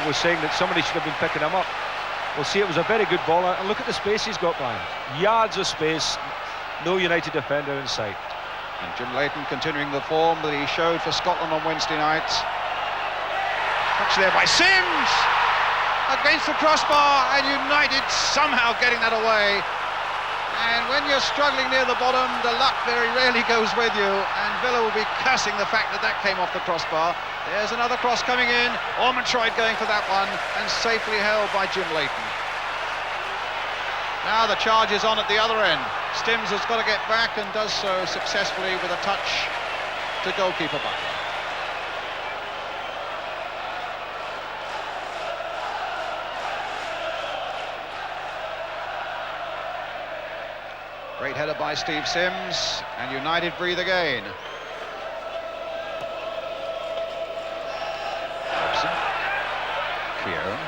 was saying that somebody should have been picking him up. We'll see, it was a very good ball, and look at the space he's got, Brian. Yards of space, no United defender in sight. And Jim Leighton continuing the form that he showed for Scotland on Wednesday night. Touch there by Sims! Against the crossbar, and United somehow getting that away. And when you're struggling near the bottom, the luck very rarely goes with you, and Villa will be cursing the fact that that came off the crossbar. There's another cross coming in. Ormontroyd going for that one, and safely held by Jim Leighton. Now the charge is on at the other end. Stims has got to get back and does so successfully with a touch to goalkeeper Butler. Great header by Steve Sims, and United breathe again. Robson. Keown.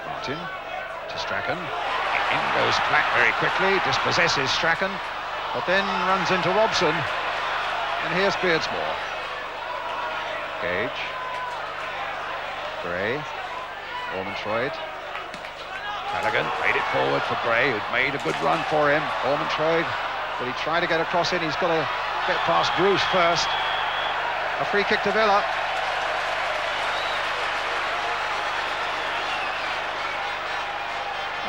Martin to Strachan. In goes Plack very quickly, dispossesses Strachan, but then runs into Robson. And here's Beardsmore. Gage, Gray, Ormontroyd, Callaghan played it forward for Gray, who'd made a good run for him. Ormontroyd, will he try to get across it? He's got to get past Bruce first. A free kick to Villa.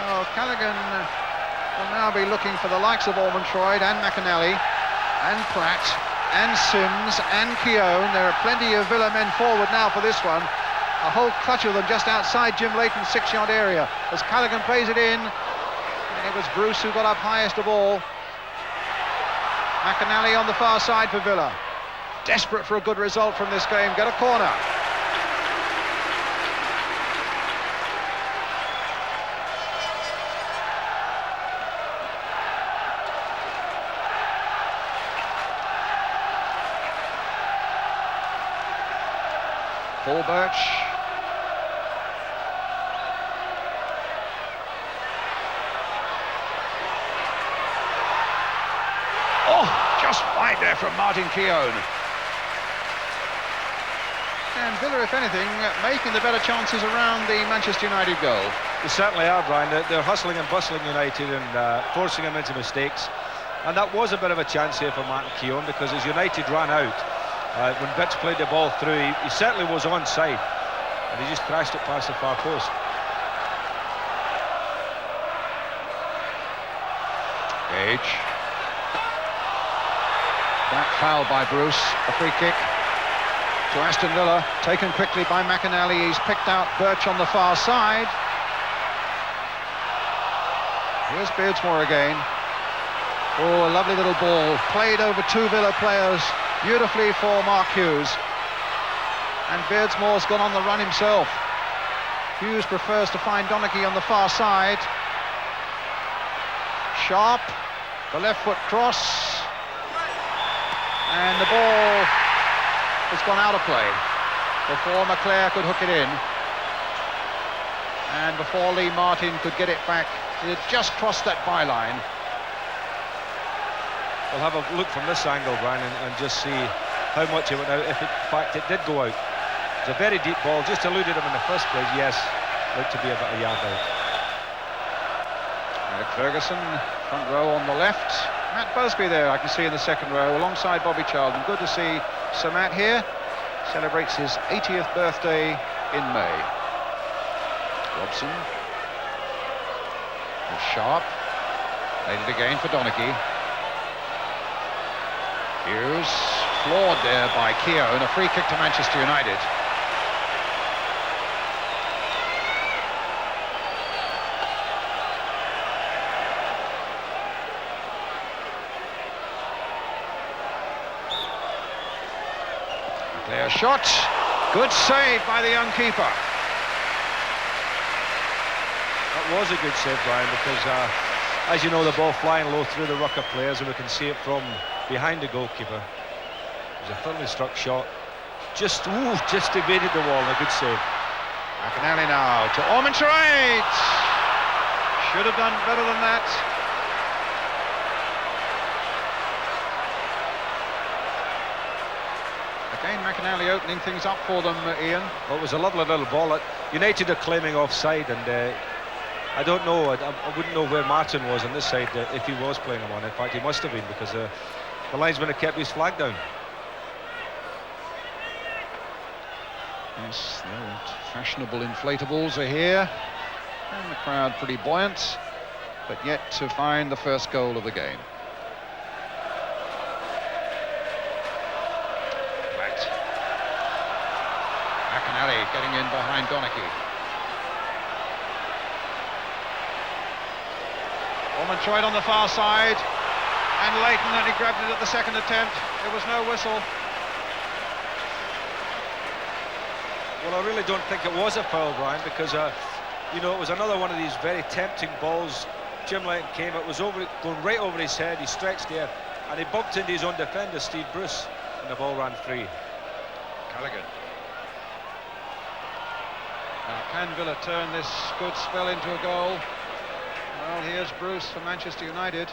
Oh, Callaghan will now be looking for the likes of Ormontroyd and McAnally and Platt and Sims and Keown. There are plenty of Villa men forward now for this one. A whole clutch of them just outside Jim Leighton's 6-yard area as Callaghan plays it in. And it was Bruce who got up highest of all. McAnally on the far side for Villa. Desperate for a good result from this game. Get a corner. Paul Birch. Oh, just wide there from Martin Keown. And Villa, if anything, making the better chances around the Manchester United goal. They certainly are, Brian. They're hustling and bustling United and forcing them into mistakes. And that was a bit of a chance here for Martin Keown, because as United ran out, when Bitts played the ball through, he certainly was onside, and he just crashed it past the far post. Gage. That foul by Bruce, a free kick to Aston Villa, taken quickly by McAnally. He's picked out Birch on the far side. Here's Beardsmore again. Oh, a lovely little ball, played over 2 Villa players, beautifully for Mark Hughes. And Beardsmore's gone on the run himself. Hughes prefers to find Donachie on the far side. Sharp, the left foot cross. And the ball has gone out of play before McClare could hook it in. And before Lee Martin could get it back, it had just crossed that byline. We'll have a look from this angle, Brian, and just see how much it went out, if in fact it did go out. It's a very deep ball, just eluded him in the first place, yes. looked to be about a yard out. Eric Ferguson, front row on the left. Matt Busby there, I can see in the second row, alongside Bobby Charlton. Good to see Sir Matt here. Celebrates his 80th birthday in May. Robson. And Sharp. Laid it again for Donaghy. Hughes. Floored there by Keown. A free kick to Manchester United. Clear shot. Good save by the young keeper. That was a good save, Brian, because as you know, the ball flying low through the ruck of players, and we can see it from behind the goalkeeper. It was a thoroughly struck shot. Just evaded the wall. A good save. McAnally now to Ormond-Traite. Should have done better than that. Again, McAnally opening things up for them, Ian. Well, it was a lovely little ball. United are claiming offside, and I don't know. I wouldn't know where Martin was on this side if he was playing him on. In fact, he must have been, because the linesman had kept his flag down. Yes, the old fashionable inflatables are here, and the crowd pretty buoyant, but yet to find the first goal of the game. McAnally getting in behind Donaghy. Ormond-Traite on the far side, and Leighton only grabbed it at the second attempt. There was no whistle. Well, I really don't think it was a foul, Brian, because you know, it was another one of these very tempting balls. Jim Leighton came, it was going right over his head. He stretched there, and he bumped into his own defender, Steve Bruce, and the ball ran free. Callaghan. Now, can Villa turn this good spell into a goal? Well, here's Bruce for Manchester United.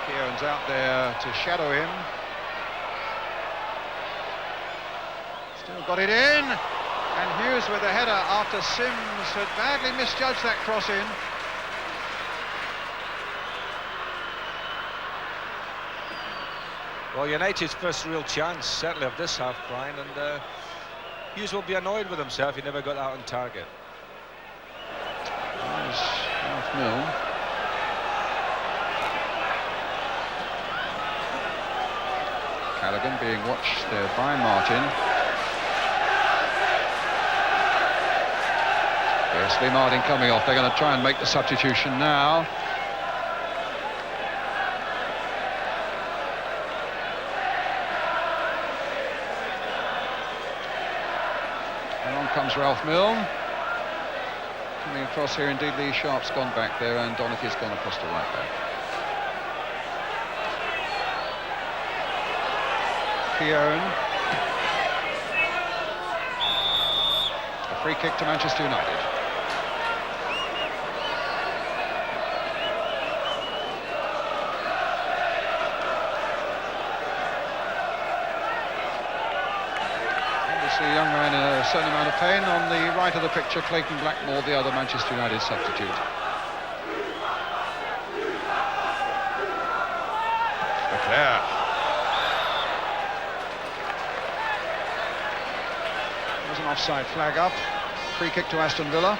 Keown's out there to shadow him. Still got it in, and Hughes with the header after Sims had badly misjudged that cross-in. Well, United's first real chance, certainly of this half, Brian, and Hughes will be annoyed with himself. He never got that on target. There's Ralph Milne. Callaghan being watched there by Martin. Yes, Lee Martin coming off. They're going to try and make the substitution now. And on comes Ralph Milne. Coming across here, indeed, Lee Sharp's gone back there, and Donaghy's gone across to right back. Keown. A free kick to Manchester United. Obviously a young man in a certain amount of pain. On the right of the picture, Clayton Blackmore, the other Manchester United substitute. Leclerc. There's an offside flag up. Free kick to Aston Villa.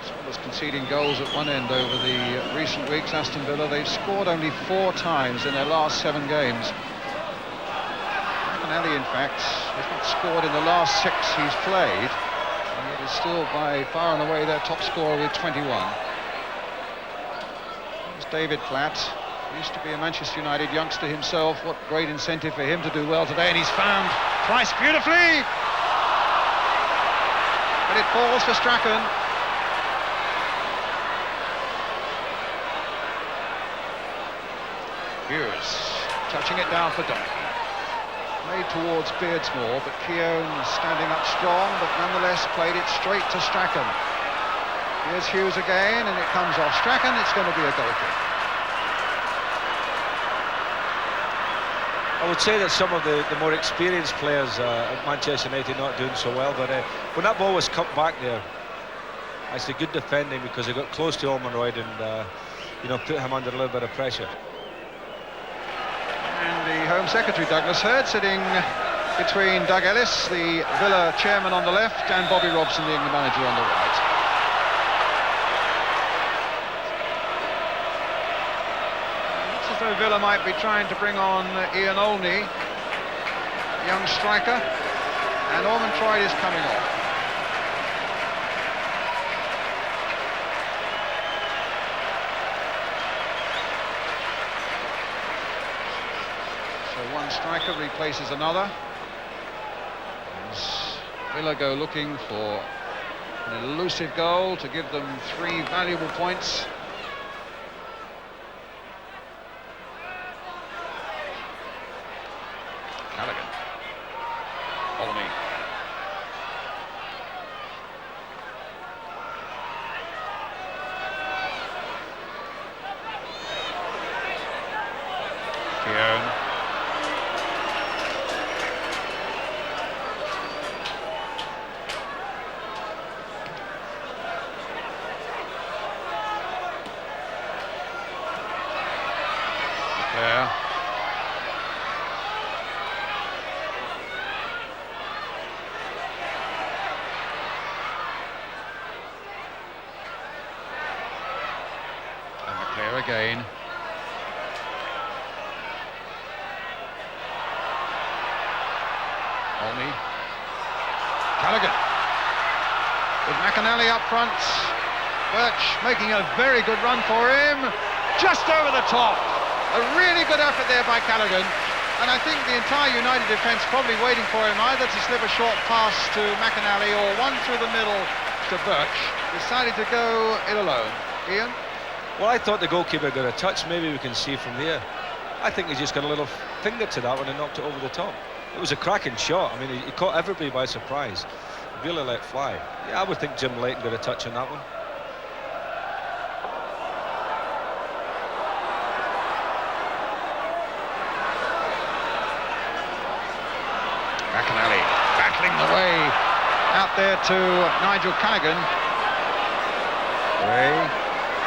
As well as conceding goals at one end over the recent weeks, Aston Villa, they've scored only 4 times in their last 7 games. McAnally, in fact, has not scored in the last 6 he's played, and yet is still by far and away their top scorer with 21. There's David Platt. Used to be a Manchester United youngster himself. What great incentive for him to do well today, and he's found Price beautifully. But it falls for Strachan. Hughes touching it down for Donkey. Made towards Beardsmore, but Keown standing up strong, but nonetheless played it straight to Strachan. Here's Hughes again, and it comes off Strachan. It's going to be a goal kick. I would say that some of the more experienced players at Manchester United not doing so well, but when that ball was cut back there, actually good defending because they got close to Almonroyd and you know, put him under a little bit of pressure. And the Home Secretary, Douglas Hurd, sitting between Doug Ellis, the Villa chairman, on the left, and Bobby Robson, the England manager, on the right. Looks as though Villa might be trying to bring on Ian Olney, young striker, and Almonroyd is coming off. One striker replaces another. As Villa go looking for an elusive goal to give them 3 valuable points. Callaghan. Olney. Keown. Again. Olney. Callaghan. With McAnally up front. Birch making a very good run for him. Just over the top. A really good effort there by Callaghan. And I think the entire United defence probably waiting for him either to slip a short pass to McAnally or one through the middle to Birch. Decided to go it alone. Ian? Well, I thought the goalkeeper got a touch. Maybe we can see from here. I think he just got a little finger to that one and knocked it over the top. It was a cracking shot. I mean, he caught everybody by surprise. Really let fly. Yeah, I would think Jim Leighton got a touch on that one. McAnally battling the way out there to Nigel Callaghan.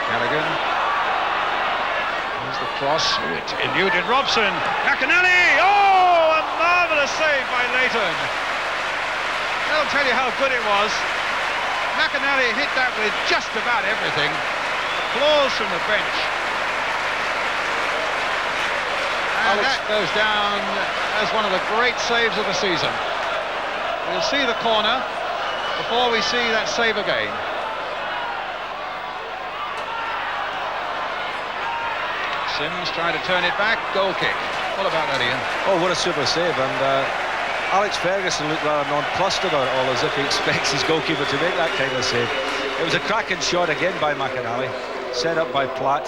Callaghan. Here's the cross. It eluded Robson. McAnally! Oh, a marvellous save by Leighton. I'll tell you how good it was. McAnally hit that with just about everything. Applause from the bench. And that goes down as one of the great saves of the season. We'll see the corner before we see that save again. Sims trying to turn it back, goal kick. What about that, Ian? Oh, what a super save. And Alex Ferguson looked rather nonplussed about it all, as if he expects his goalkeeper to make that kind of save. It was a cracking shot again by McAnally, set up by Platt,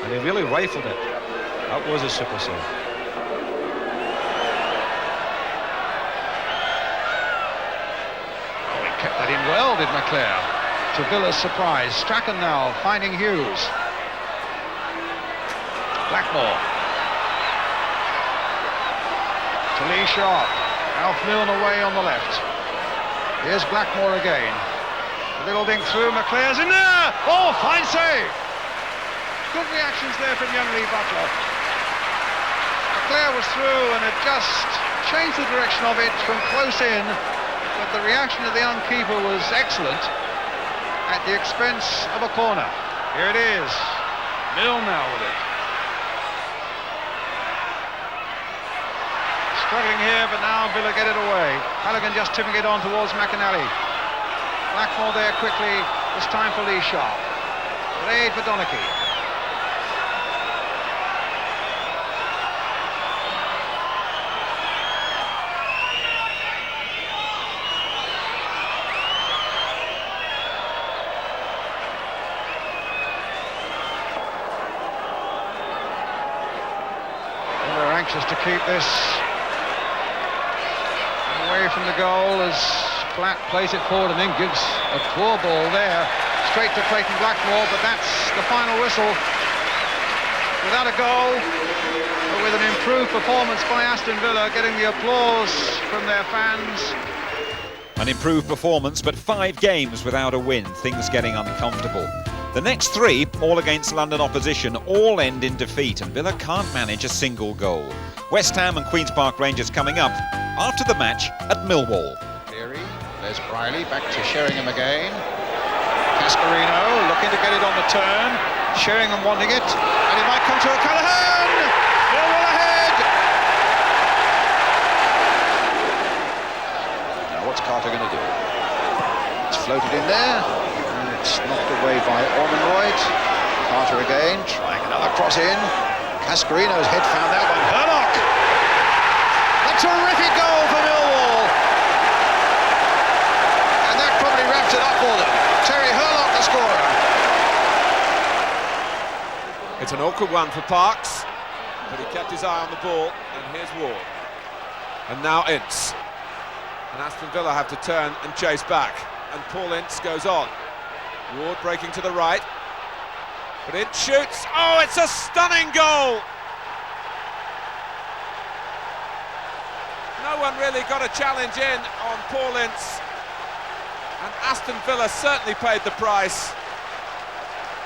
and he really rifled it. That was a super save. Oh, he kept that in well, did McClare. To Villa's surprise. Strachan now finding Hughes. Blackmore. To Lee Sharp. Alf Milne away on the left. Here's Blackmore again. A little dink through, McClare's in there! Oh, fine save! Good reactions there from young Lee Butler. McClare was through and had just changed the direction of it from close in, but the reaction of the young keeper was excellent at the expense of a corner. Here it is. Milne now with it. Struggling here, but now Villa get it away. Callaghan just tipping it on towards McAnally. Blackmore there quickly. It's time for Lee Sharp. Raid for Donachie. Anxious to keep this away from the goal as Black plays it forward and then gives a poor ball there straight to Clayton Blackmore, but that's the final whistle. Without a goal, but with an improved performance by Aston Villa, getting the applause from their fans. An improved performance, but 5 games without a win, things getting uncomfortable. The next 3, all against London opposition, all end in defeat, and Villa can't manage a single goal. West Ham and Queen's Park Rangers coming up after the match at Millwall. There's Briley, back to Sheringham again. Cascarino looking to get it on the turn. Sheringham wanting it, and it might come to O'Callaghan! Millwall ahead! Now what's Carter going to do? It's floated in there, and it's knocked away by Ormonroyd. Carter again, trying another cross in. Cascarino's head found that one. Hurlock! A terrific goal for Millwall! And that probably wraps it up for them. Terry Hurlock, the scorer. It's an awkward one for Parks, but he kept his eye on the ball, and here's Ward. And now Ince. And Aston Villa have to turn and chase back, and Paul Ince goes on. Ward breaking to the right, but Ince shoots. Oh, it's a stunning goal! No one really got a challenge in on Paul Ince, and Aston Villa certainly paid the price.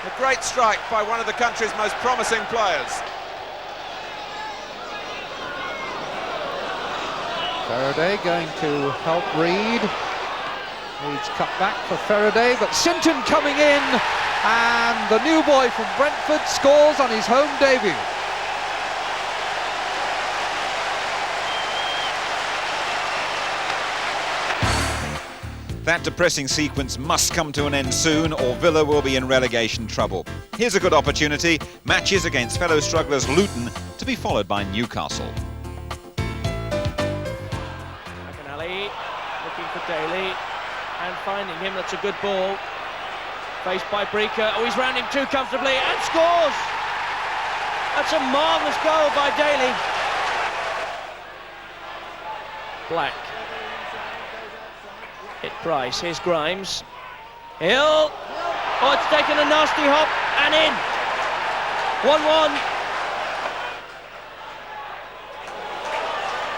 A great strike by one of the country's most promising players. Faraday going to help Reed. Reed's cut back for Faraday, but Sinton coming in, and the new boy from Brentford scores on his home debut. That depressing sequence must come to an end soon, or Villa will be in relegation trouble. Here's a good opportunity. Matches against fellow strugglers Luton, to be followed by Newcastle. McAnally looking for Daly and finding him. That's a good ball. Faced by Breaker. Oh, he's round him too comfortably and scores! That's a marvellous goal by Daly. Black. Hit Price, here's Grimes. Hill! Oh, it's taken a nasty hop and in! 1-1.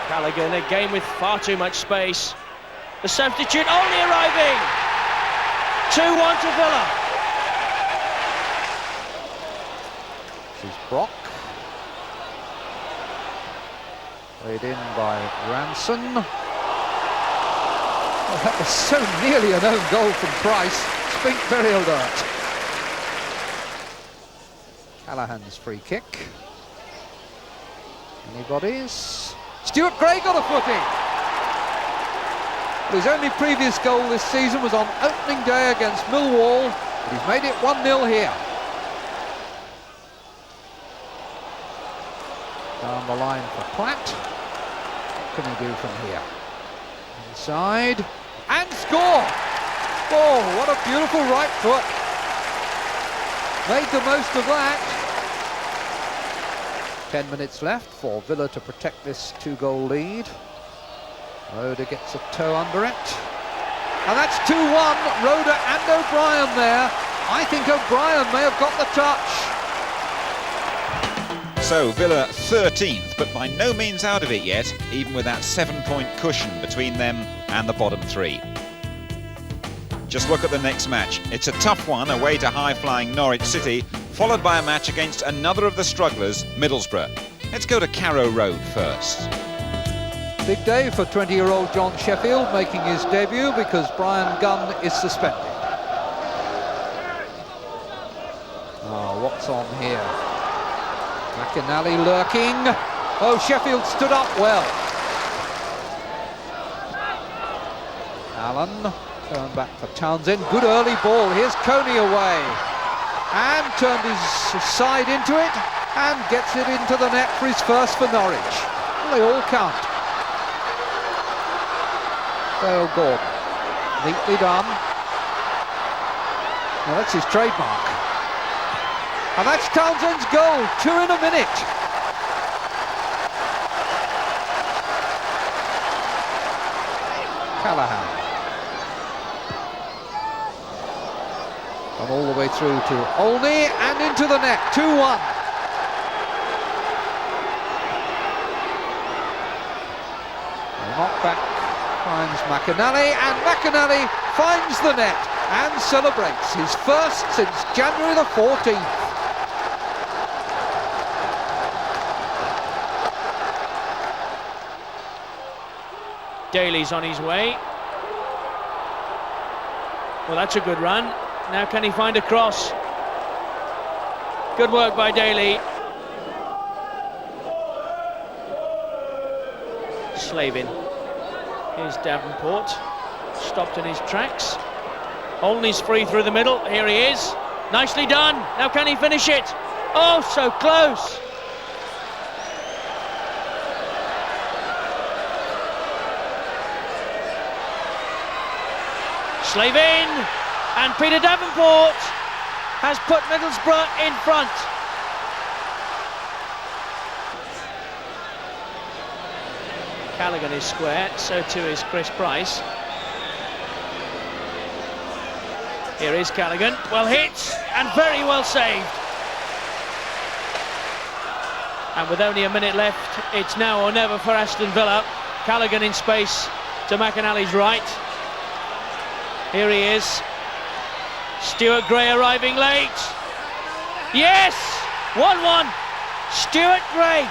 Callaghan again with far too much space. The substitute only arriving! 2-1 to Villa. This is Brock. Played in by Ranson. Oh, that was so nearly an own goal from Price. Spink very alert. Callahan's free kick. Anybody's? Stuart Gray got a footing. His only previous goal this season was on opening day against Millwall, but he's made it 1-0 here. Down the line for Platt. What can he do from here? Inside. And score! Oh, what a beautiful right foot. Made the most of that. 10 minutes left for Villa to protect this 2-goal lead. Roda gets a toe under it. And that's 2-1. Roda and O'Brien there. I think O'Brien may have got the touch. So Villa 13th, but by no means out of it yet, even with that 7-point cushion between them and the bottom 3. Just look at the next match. It's a tough one away to high-flying Norwich City, followed by a match against another of the strugglers, Middlesbrough. Let's go to Carrow Road first. Big day for 20-year-old John Sheffield making his debut because Brian Gunn is suspended. Oh, what's on here? McAnally lurking. Oh, Sheffield stood up well. Allen turned back for Townsend. Good early ball. Here's Coney away. And turned his side into it and gets it into the net for his first for Norwich. Well, they all count. Dale Gordon. Neatly done. Now that's his trademark. And that's Townsend's goal. 2 in a minute. Callahan. And all the way through to Olney and into the net, 2-1. Knockback finds McAnally, and McAnally finds the net and celebrates his first since January the 14th. Daly's on his way. Well, that's a good run. Now can he find a cross? Good work by Daly. Slavin. Here's Davenport. Stopped in his tracks. Olney's free through the middle. Here he is. Nicely done. Now can he finish it? Oh, so close. Slavin, and Peter Davenport has put Middlesbrough in front. Callaghan is square, so too is Chris Price. Here is Callaghan, well hit and very well saved. And with only a minute left, it's now or never for Aston Villa. Callaghan in space to McAnally's right. Here he is. Stuart Gray arriving late. Yes! 1-1. Stuart Gray.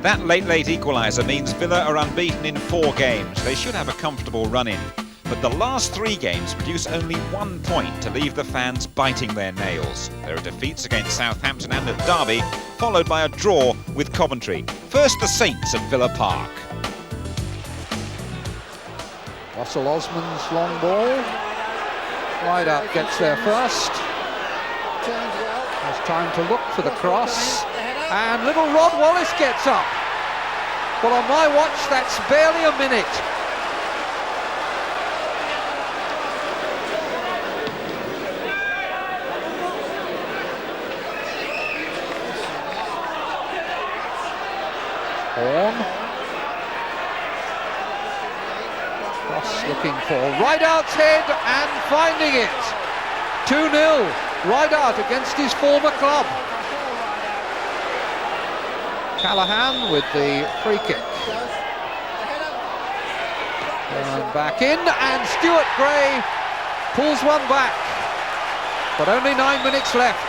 That late equaliser means Villa are unbeaten in 4 games. They should have a comfortable run-in. But the last 3 games produce only 1 point to leave the fans biting their nails. There are defeats against Southampton and at Derby, followed by a draw with Coventry. First the Saints at Villa Park. Russell Osman's long ball. Rideout gets there first. Has time to look for the cross. And little Rod Wallace gets up. But on my watch, that's barely a minute. Horn. Cross looking for Rideout's head and finding it. 2-0. Rideout against his former club. Callahan with the free kick. And back in, and Stuart Gray pulls one back. But only 9 minutes left.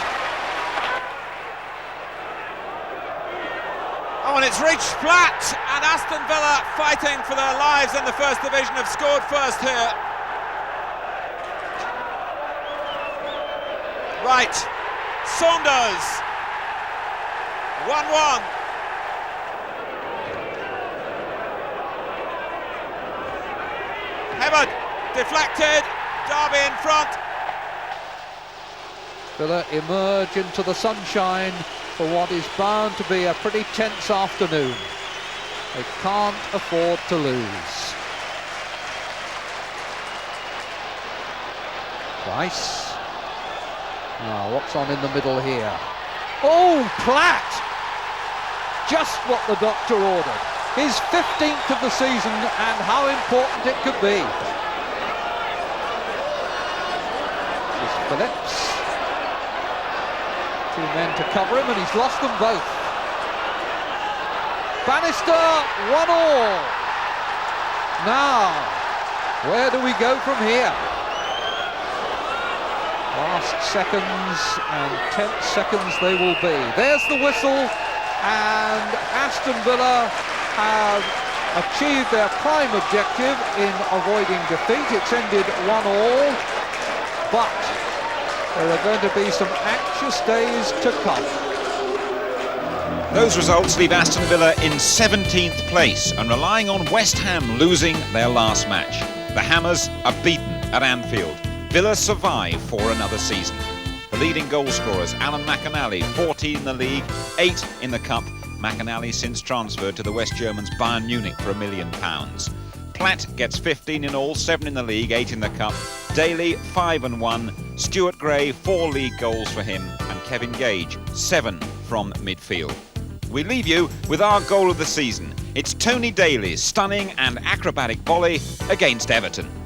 Oh, and it's reached flat, and Aston Villa, fighting for their lives in the First Division, have scored first here. Right, Saunders, 1-1. Hebbard, deflected, Derby in front. Villa emerge into the sunshine for what is bound to be a pretty tense afternoon. They can't afford to lose. Price. Now, what's on in the middle here? Oh, Platt! Just what the doctor ordered. His 15th of the season, and how important it could be. This is Phillips. 2 men to cover him, and he's lost them both. Bannister, 1-1. Now, where do we go from here? Last seconds, and 10th seconds they will be. There's the whistle, and Aston Villa have achieved their prime objective in avoiding defeat. It's ended 1-1, but there are going to be some anxious days to come. Those results leave Aston Villa in 17th place and relying on West Ham losing their last match. The Hammers are beaten at Anfield. Villa survive for another season. The leading goal scorers, Alan McAnally, 14 in the league, 8 in the cup. McAnally since transferred to the West Germans Bayern Munich for £1 million. Platt gets 15 in all, 7 in the league, 8 in the cup. Daly, 5 and 1. Stuart Gray, 4 league goals for him. And Kevin Gage, 7 from midfield. we leave you with our goal of the season. It's Tony Daly's stunning and acrobatic volley against Everton.